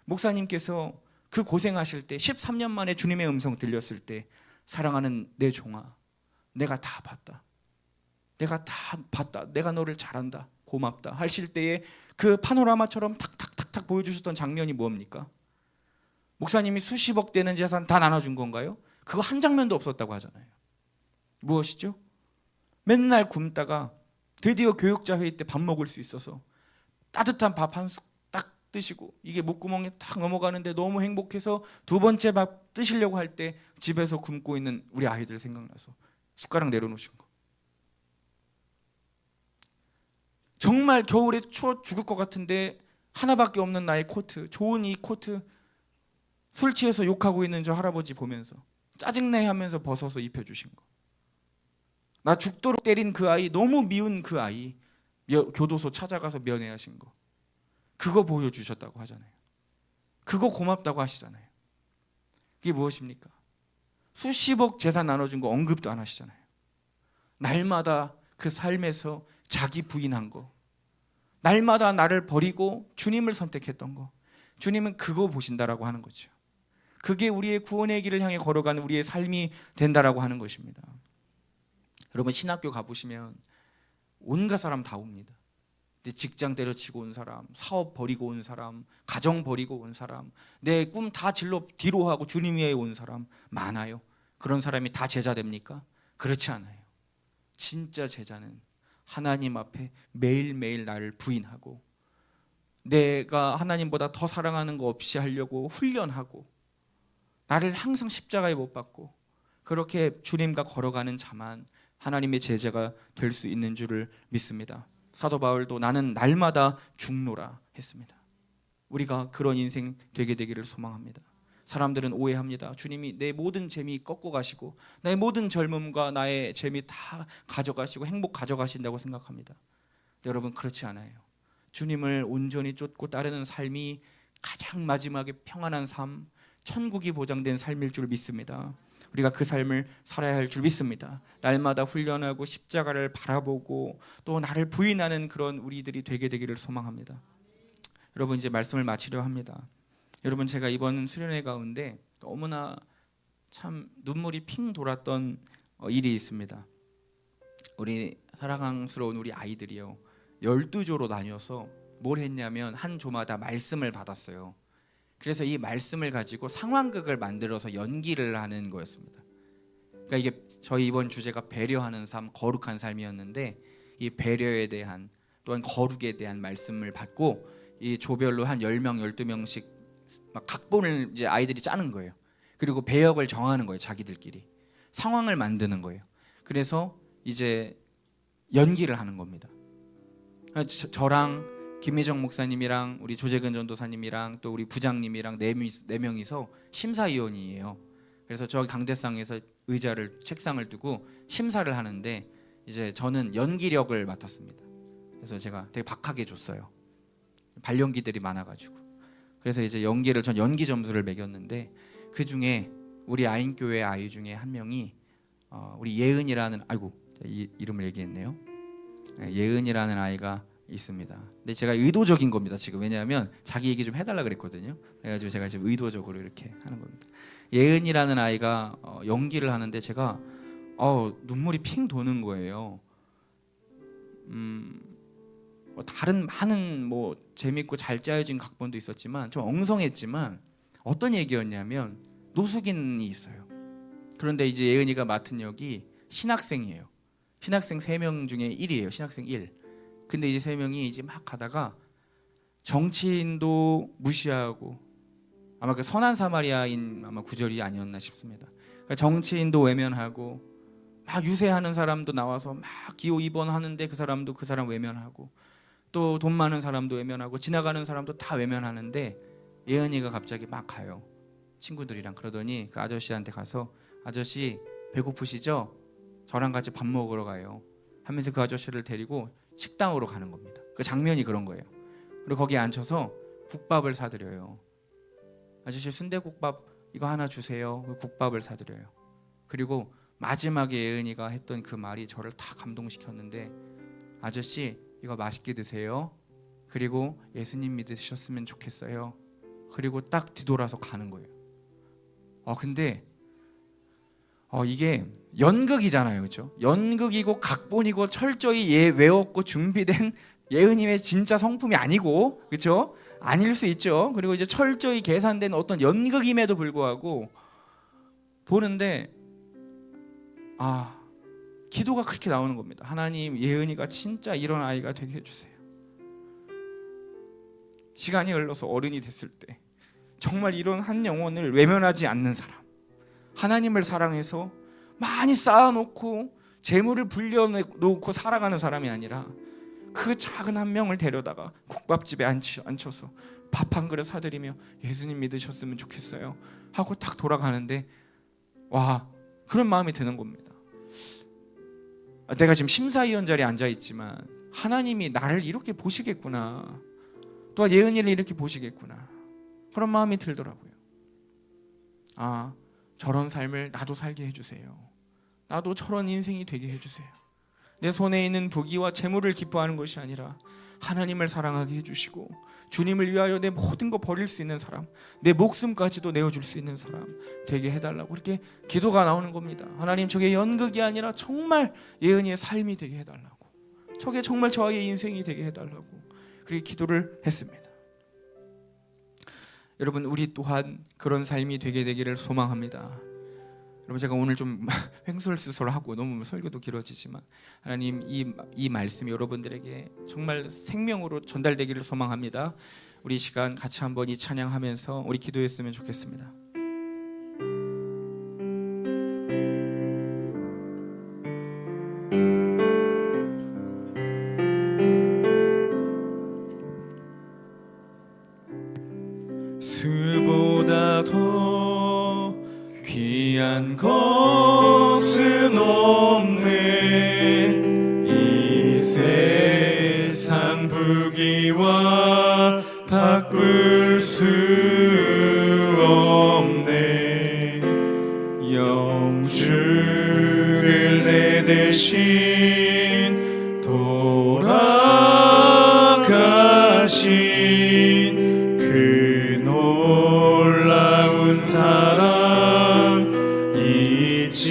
목사님께서 그 고생하실 때 13년 만에 주님의 음성 들렸을 때 사랑하는 내 종아, 내가 다 봤다. 내가 다 봤다. 내가 너를 잘한다. 고맙다 하실 때에 그 파노라마처럼 탁탁탁탁 보여주셨던 장면이 뭡니까? 목사님이 수십억 되는 재산 다 나눠준 건가요? 그거 한 장면도 없었다고 하잖아요. 무엇이죠? 맨날 굶다가 드디어 교육자 회의 때 밥 먹을 수 있어서 따뜻한 밥 한 숟 딱 드시고 이게 목구멍에 딱 넘어가는데 너무 행복해서 두 번째 밥 드시려고 할 때 집에서 굶고 있는 우리 아이들 생각나서 숟가락 내려놓으신 거. 정말 겨울에 추워 죽을 것 같은데 하나밖에 없는 나의 코트, 좋은 이 코트, 술 취해서 욕하고 있는 저 할아버지 보면서 짜증내 하면서 벗어서 입혀주신 거. 나 죽도록 때린 그 아이, 너무 미운 그 아이 교도소 찾아가서 면회하신 거. 그거 보여주셨다고 하잖아요. 그거 고맙다고 하시잖아요. 그게 무엇입니까? 수십억 재산 나눠준 거 언급도 안 하시잖아요. 날마다 그 삶에서 자기 부인한 거, 날마다 나를 버리고 주님을 선택했던 거, 주님은 그거 보신다라고 하는 거죠. 그게 우리의 구원의 길을 향해 걸어가는 우리의 삶이 된다라고 하는 것입니다. 여러분, 신학교 가보시면 온갖 사람 다 옵니다. 직장 때려치고 온 사람, 사업 버리고 온 사람, 가정 버리고 온 사람, 내 꿈 다 질러 뒤로 하고 주님 위에 온 사람 많아요. 그런 사람이 다 제자 됩니까? 그렇지 않아요. 진짜 제자는 하나님 앞에 매일매일 나를 부인하고 내가 하나님보다 더 사랑하는 거 없이 하려고 훈련하고 나를 항상 십자가에 못 박고 그렇게 주님과 걸어가는 자만 하나님의 제자가 될 수 있는 줄을 믿습니다. 사도 바울도 나는 날마다 죽노라 했습니다. 우리가 그런 인생 되게 되기를 소망합니다. 사람들은 오해합니다. 주님이 내 모든 재미 꺾고 가시고 나의 모든 젊음과 나의 재미 다 가져가시고 행복 가져가신다고 생각합니다. 여러분, 그렇지 않아요. 주님을 온전히 쫓고 따르는 삶이 가장 마지막에 평안한 삶, 천국이 보장된 삶일 줄 믿습니다. 우리가 그 삶을 살아야 할 줄 믿습니다. 날마다 훈련하고 십자가를 바라보고 또 나를 부인하는 그런 우리들이 되게 되기를 소망합니다. 여러분, 이제 말씀을 마치려 합니다. 여러분, 제가 이번 수련회 가운데 너무나 참 눈물이 핑 돌았던 일이 있습니다. 우리 사랑스러운 우리 아이들이요, 12조로 나뉘어서 뭘 했냐면 한 조마다 말씀을 받았어요. 그래서 이 말씀을 가지고 상황극을 만들어서 연기를 하는 거였습니다. 그러니까 이게 저희 이번 주제가 배려하는 삶, 거룩한 삶이었는데 이 배려에 대한 또한 거룩에 대한 말씀을 받고 이 조별로 한 10명, 12명씩 막 각본을 이제 아이들이 짜는 거예요. 그리고 배역을 정하는 거예요. 자기들끼리 상황을 만드는 거예요. 그래서 이제 연기를 하는 겁니다. 저랑 김미정 목사님이랑 우리 조재근 전도사님이랑 또 우리 부장님이랑 네 명이서 심사위원이에요. 그래서 저 강대상에서 의자를 책상을 두고 심사를 하는데 이제 저는 연기력을 맡았습니다. 그래서 제가 되게 박하게 줬어요. 발연기들이 많아가지고. 그래서 이제 전 연기 점수를 매겼는데 그 중에 우리 아인교회 아이 중에 한 명이 우리 예은이라는 이름을 얘기했네요. 예은이라는 아이가 있습니다. 근데 제가 의도적인 겁니다. 지금 왜냐하면 자기 얘기 좀 해달라 그랬거든요. 그래가지고 제가 지금 의도적으로 이렇게 하는 겁니다. 예은이라는 아이가 연기를 하는데 제가 눈물이 핑 도는 거예요. 다른 많은 재밌고 잘 짜여진 각본도 있었지만 좀 엉성했지만 어떤 얘기였냐면 노숙인이 있어요. 그런데 이제 예은이가 맡은 역이 신학생이에요. 신학생 3명 중에 1이에요. 신학생 1. 근데 이제 3명이 이제 막 가다가 정치인도 무시하고 아마 그 선한 사마리아인 아마 구절이 아니었나 싶습니다. 그러니까 정치인도 외면하고 막 유세하는 사람도 나와서 막 기호 2번 하는데 그 사람도 그 사람 외면하고 또 돈 많은 사람도 외면하고 지나가는 사람도 다 외면하는데 예은이가 갑자기 막 가요. 친구들이랑. 그러더니 그 아저씨한테 가서 아저씨 배고프시죠? 저랑 같이 밥 먹으러 가요 하면서 그 아저씨를 데리고 식당으로 가는 겁니다. 그 장면이 그런 거예요. 그리고 거기에 앉혀서 국밥을 사드려요. 아저씨 순대국밥 이거 하나 주세요. 국밥을 사드려요. 그리고 마지막에 예은이가 했던 그 말이 저를 다 감동시켰는데 아저씨 이거 맛있게 드세요. 그리고 예수님 믿으셨으면 좋겠어요. 그리고 딱 뒤돌아서 가는 거예요. 근데 이게 연극이잖아요, 그렇죠? 연극이고 각본이고 철저히 외웠고 준비된 예은님의 진짜 성품이 아니고, 그렇죠? 아닐 수 있죠. 그리고 이제 철저히 계산된 어떤 연극임에도 불구하고 보는데 기도가 그렇게 나오는 겁니다. 하나님, 예은이가 진짜 이런 아이가 되게 해주세요. 시간이 흘러서 어른이 됐을 때 정말 이런 한 영혼을 외면하지 않는 사람, 하나님을 사랑해서 많이 쌓아놓고 재물을 불려놓고 살아가는 사람이 아니라 그 작은 한 명을 데려다가 국밥집에 앉혀서 밥 한 그릇 사드리며 예수님 믿으셨으면 좋겠어요 하고 딱 돌아가는데 그런 마음이 드는 겁니다. 내가 지금 심사위원 자리에 앉아있지만 하나님이 나를 이렇게 보시겠구나, 또한 예은이를 이렇게 보시겠구나, 그런 마음이 들더라고요. 저런 삶을 나도 살게 해주세요. 나도 저런 인생이 되게 해주세요. 내 손에 있는 부귀와 재물을 기뻐하는 것이 아니라 하나님을 사랑하게 해주시고 주님을 위하여 내 모든 거 버릴 수 있는 사람, 내 목숨까지도 내어줄 수 있는 사람 되게 해달라고 이렇게 기도가 나오는 겁니다. 하나님, 저게 연극이 아니라 정말 예은이의 삶이 되게 해달라고, 저게 정말 저의 인생이 되게 해달라고 그렇게 기도를 했습니다. 여러분, 우리 또한 그런 삶이 되게 되기를 소망합니다. 여러분, 제가 오늘 좀 횡설수설하고 너무 설교도 길어지지만 하나님, 이 말씀이 여러분들에게 정말 생명으로 전달되기를 소망합니다. 우리 시간 같이 한번 이 찬양하면서 우리 기도했으면 좋겠습니다. 수보다 더 귀한 것은 없네. 이 세상 부귀와 바꿀 수 없네. 하신 그 놀라운 사랑 잊지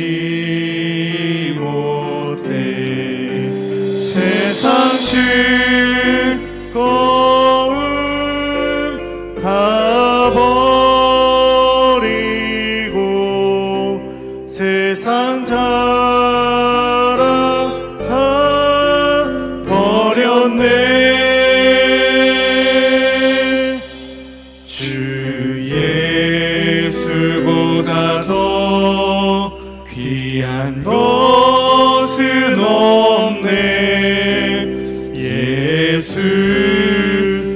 못해. 세상 즐거움 다 버리고 세상 자랑 다 버렸네. 주 예수보다 더 귀한 것은 없네. 예수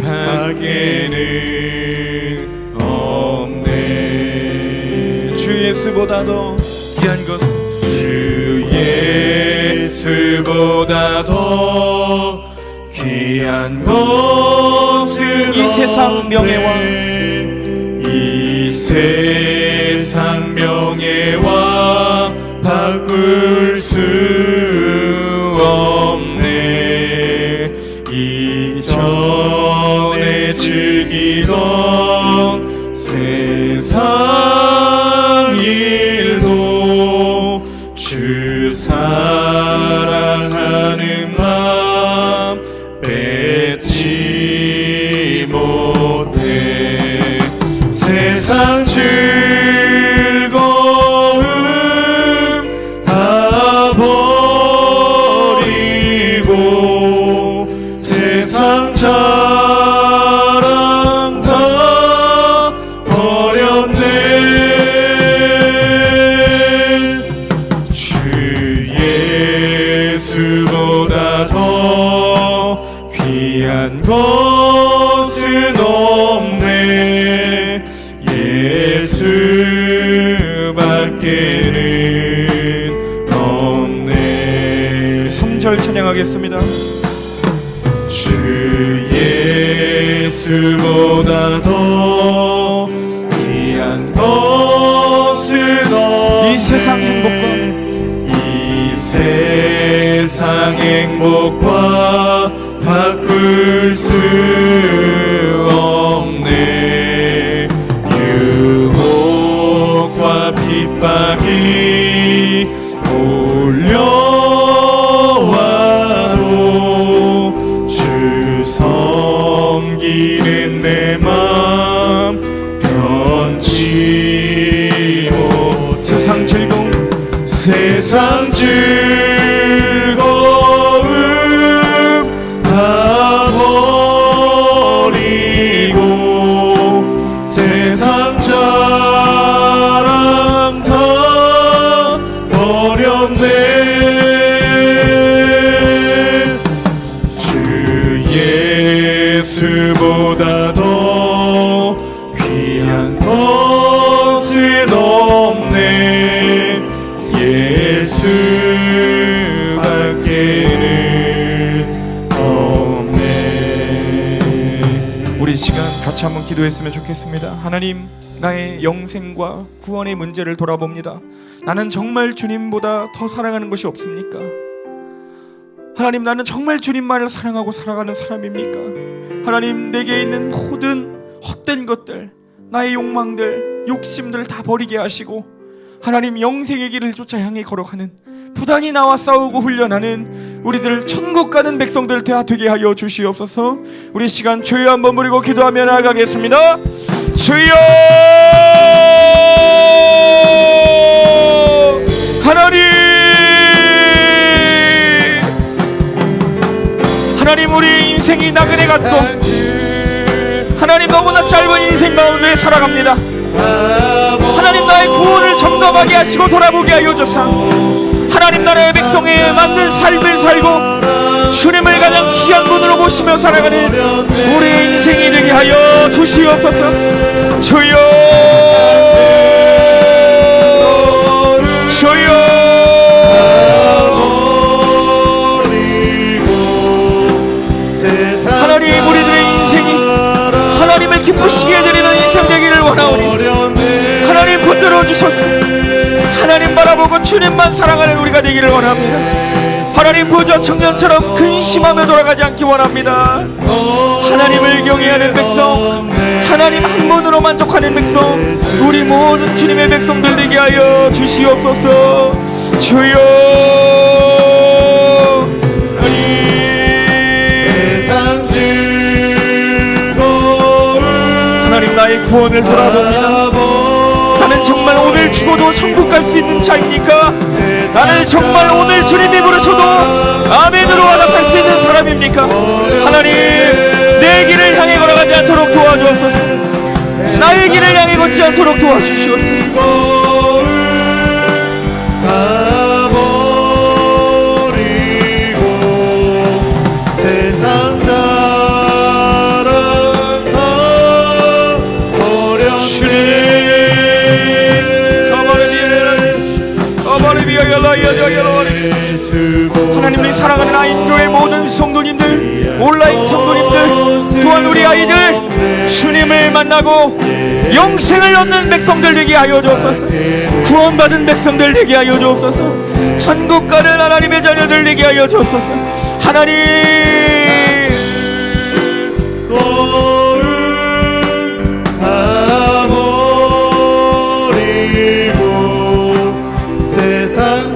밖에는 없네. 주 예수보다 더 귀한 것은 주 예수보다 더 귀한 것은 이 세상 명예와 이 세상 명예와 바꿀 수 없네. 이전에 즐기던 세상 일도 주 사랑하는 마음 뺏지 못해. 세상 즐거움 다 버리고 세상 자랑 다 버렸네. 주 예수보다 더 귀한 것은 없네. 예수 밖에는 없네. 3절 찬양하겠습니다. 주 예수보다 더 귀한 것은 없네. 이 세상 행복과 이 세상 행복과 바꿀 수 없네. 유혹과 핍박이 올려와도 주 섬기는 내 맘 변치 못. 세상 즐거움 세상 즐거움 다 버리고 세상 자랑 다 버렸네. 주 예수보다 더 귀한 것은 없네. 예수 밖에는 없네. 우리 시간 같이 한번 기도했으면 좋겠습니다. 하나님, 나의 영생과 구원의 문제를 돌아봅니다. 나는 정말 주님보다 더 사랑하는 것이 없습니까? 하나님, 나는 정말 주님만을 사랑하고 살아가는 사람입니까? 하나님, 내게 있는 모든 헛된 것들, 나의 욕망들, 욕심들 다 버리게 하시고 하나님, 영생의 길을 쫓아 향해 걸어가는, 부단히 나와 싸우고 훈련하는 우리들 천국 가는 백성들 되게 하여 주시옵소서. 우리 시간 주여 한번 부르고 기도하며 나아가겠습니다. 주여! 하나님, 우리의 인생이 나그네 같고 하나님, 너무나 짧은 인생 가운데 살아갑니다. 하나님, 나의 구원을 점검하게 하시고 돌아보게 하여 주사. 하나님, 나라의 백성에 맞는 삶을 살고 주님을 가장 귀한 분으로 모시며 살아가는 우리의 인생이 되게 하여 주시옵소서. 주여, 주여. 하나님, 우리들의 인생이 하나님을 기쁘시게 해드리는 인생 되기를 원하오니 하나님 붙들어 주셔서 하나님 바라보고 주님만 사랑하는 우리가 되기를 원합니다. 하나님, 부자 청년처럼 근심하며 돌아가지 않기 원합니다. 하나님을 경외하는 백성, 하나님 한 분으로 만족하는 백성, 우리 모든 주님의 백성들 되게 하여 주시옵소서. 주여 세상 즐거움 하나님, 나의 구원을 돌아봅니다. 나는 정말 오늘 죽어도 천국 갈 수 있는 자입니까? 나는 정말 오늘 주님이 부르셔도 아멘으로 와답할 수 있는 사람입니까? 하나님, 내 길을 향해 걸어가지 않도록 도와주옵소서. 나의 길을 향해 걷지 않도록 도와주시옵소서. 세상 하나님, 우리 사랑하는 아인교회 모든 성도님들, 온라인 성도님들, 또한 우리 아이들 주님을 만나고 영생을 얻는 백성들 되게 하여 주옵소서. 구원받은 백성들 되게 하여 주옵소서. 천국 가는 하나님의 자녀들 되게 하여 주옵소서. 하나님, 세상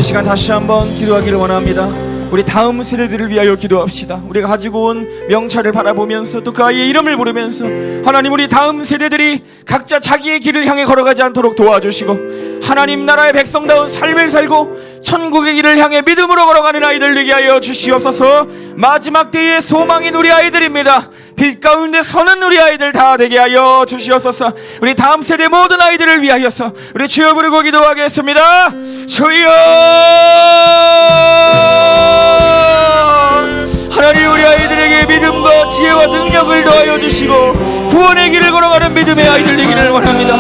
시간 다시 한번 기도하기를 원합니다. 우리 다음 세대들을 위하여 기도합시다. 우리가 가지고 온 명찰을 바라보면서 또 그 아이의 이름을 부르면서 하나님, 우리 다음 세대들이 각자 자기의 길을 향해 걸어가지 않도록 도와주시고 하나님 나라의 백성다운 삶을 살고 천국의 길을 향해 믿음으로 걸어가는 아이들 되게 하여 주시옵소서. 마지막 때의 소망인 우리 아이들입니다. 빛 가운데 서는 우리 아이들 다 되게 하여 주시옵소서. 우리 다음 세대 모든 아이들을 위하여서 우리 주여 부르고 기도하겠습니다. 주여, 하나님, 우리 아이들에게 믿음과 지혜와 능력을 더하여 주시고 구원의 길을 걸어가는 믿음의 아이들 되기를 원합니다.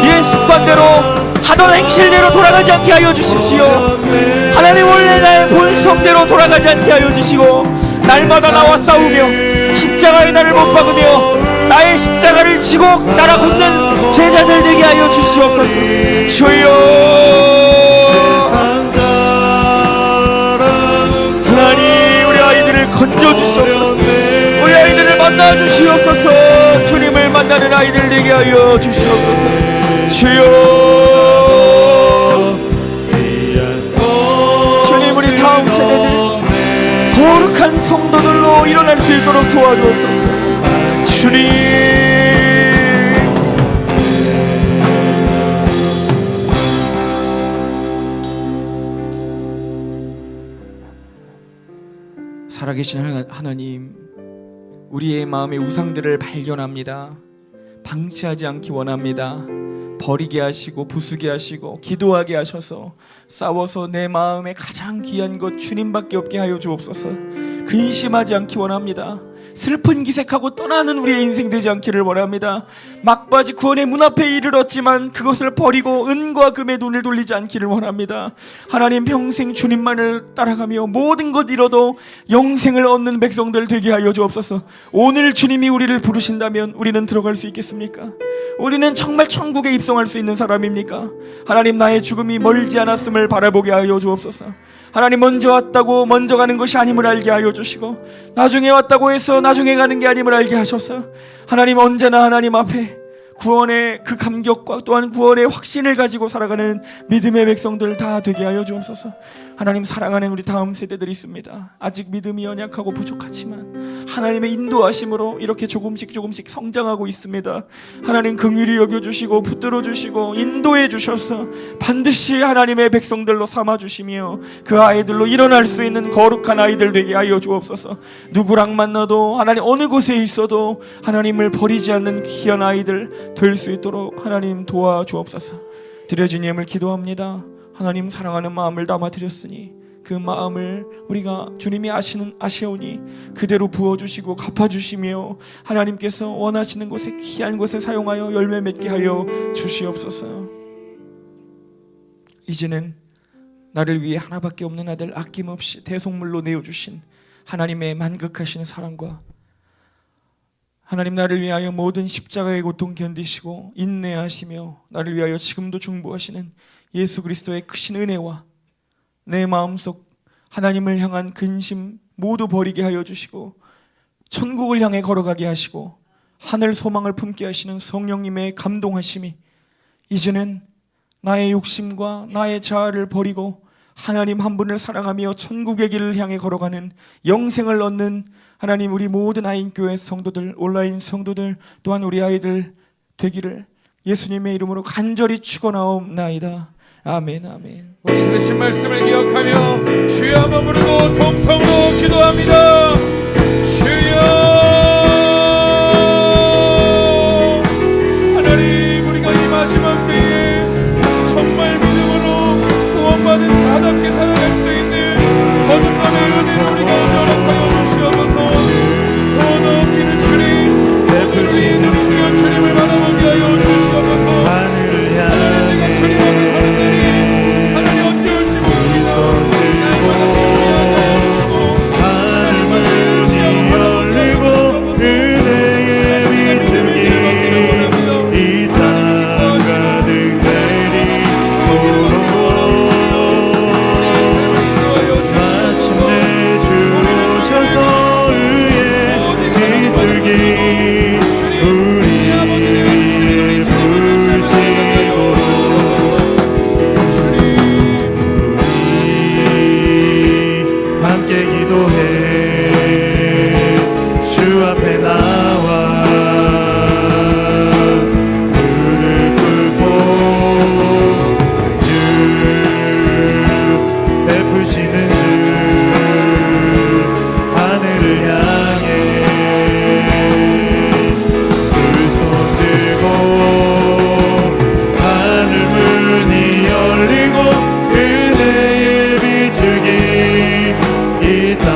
옛 습관대로 하던 행실대로 돌아가지 않게 하여 주십시오. 하나님, 원래 나의 본성대로 돌아가지 않게 하여 주시고 날마다 나와 싸우며 십자가의 나를 못 박으며 나의 십자가를 지고 따라 걷는 제자들 되게 하여 주시옵소서. 주여, 하나님, 우리 아이들을 건져주시옵소서. 우리 아이들을 만나주시옵소서. 주님을 만나는 아이들 되게 하여 주시옵소서. 주여, 주님, 우리 다음 세대들 거룩한 성도들로 일어날 수 있도록 도와주옵소서. 주님, 살아계신 하나님, 우리의 마음의 우상들을 발견합니다. 방치하지 않기 원합니다. 버리게 하시고 부수게 하시고 기도하게 하셔서 싸워서 내 마음에 가장 귀한 것 주님밖에 없게 하여 주옵소서. 근심하지 않기 원합니다. 슬픈 기색하고 떠나는 우리의 인생 되지 않기를 원합니다. 막바지 구원의 문 앞에 이르렀지만 그것을 버리고 은과 금의 눈을 돌리지 않기를 원합니다. 하나님, 평생 주님만을 따라가며 모든 것 잃어도 영생을 얻는 백성들 되게 하여 주옵소서. 오늘 주님이 우리를 부르신다면 우리는 들어갈 수 있겠습니까? 우리는 정말 천국에 입성할 수 있는 사람입니까? 하나님, 나의 죽음이 멀지 않았음을 바라보게 하여 주옵소서. 하나님, 먼저 왔다고 먼저 가는 것이 아님을 알게 하여 주시고 나중에 왔다고 해서 나중에 가는 게 아님을 알게 하셔서 하나님, 언제나 하나님 앞에 구원의 그 감격과 또한 구원의 확신을 가지고 살아가는 믿음의 백성들 다 되게 하여 주옵소서. 하나님, 사랑하는 우리 다음 세대들이 있습니다. 아직 믿음이 연약하고 부족하지만 하나님의 인도하심으로 이렇게 조금씩 성장하고 있습니다. 하나님, 긍휼히 여겨주시고 붙들어 주시고 인도해 주셔서 반드시 하나님의 백성들로 삼아주시며 그 아이들로 일어날 수 있는 거룩한 아이들 되게 하여 주옵소서. 누구랑 만나도 하나님, 어느 곳에 있어도 하나님을 버리지 않는 귀한 아이들 될 수 있도록 하나님 도와주옵소서. 드려진 예물 기도합니다. 하나님, 사랑하는 마음을 담아드렸으니 그 마음을 우리가 주님이 아시오니 그대로 부어주시고 갚아주시며 하나님께서 원하시는 곳에 귀한 곳에 사용하여 열매 맺게 하여 주시옵소서. 이제는 나를 위해 하나밖에 없는 아들 아낌없이 대속물로 내어주신 하나님의 만극하신 사랑과 하나님 나를 위하여 모든 십자가의 고통 견디시고 인내하시며 나를 위하여 지금도 중보하시는 예수 그리스도의 크신 은혜와 내 마음속 하나님을 향한 근심 모두 버리게 하여 주시고 천국을 향해 걸어가게 하시고 하늘 소망을 품게 하시는 성령님의 감동하심이 이제는 나의 욕심과 나의 자아를 버리고 하나님 한 분을 사랑하며 천국의 길을 향해 걸어가는 영생을 얻는 하나님 우리 모든 아인교회 성도들, 온라인 성도들 또한 우리 아이들 되기를 예수님의 이름으로 간절히 축원하옵나이다. 아멘 아멘. 우리 들으신 말씀을 기억하며 주여 한번 부르고 통성으로 기도합니다. 주여 하나님 우리가 이 마지막 때에 정말 믿음으로 구원받은 자답게 살아갈 수 있는 거듭남의 은혜를 우리가 허락하여 주시옵소서. 소원 없기는 주님 오늘 우리의 눈이 주님을 바라보게 하여 주시옵소서. 하나님 내가 주님 앞에 서는 날이 하나님 언제 올지 모릅니다. 날마다 준비하게 해주시고 하나님을 의지하고 바라보고 은혜의 비중이 이 땅 가득 내리도록 마침내 주 오셔서 의의 비둘기 우리를 부르시도록 우리 함께 기도해 주 앞에 나와 무릎 꿇고 주 베푸시는 주 하늘을 향해 두 손 들고 하늘 문이 열리고 은혜의 비추기 이 땅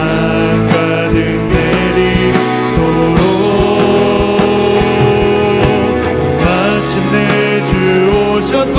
가득 내리도록 마침내 주 오셔서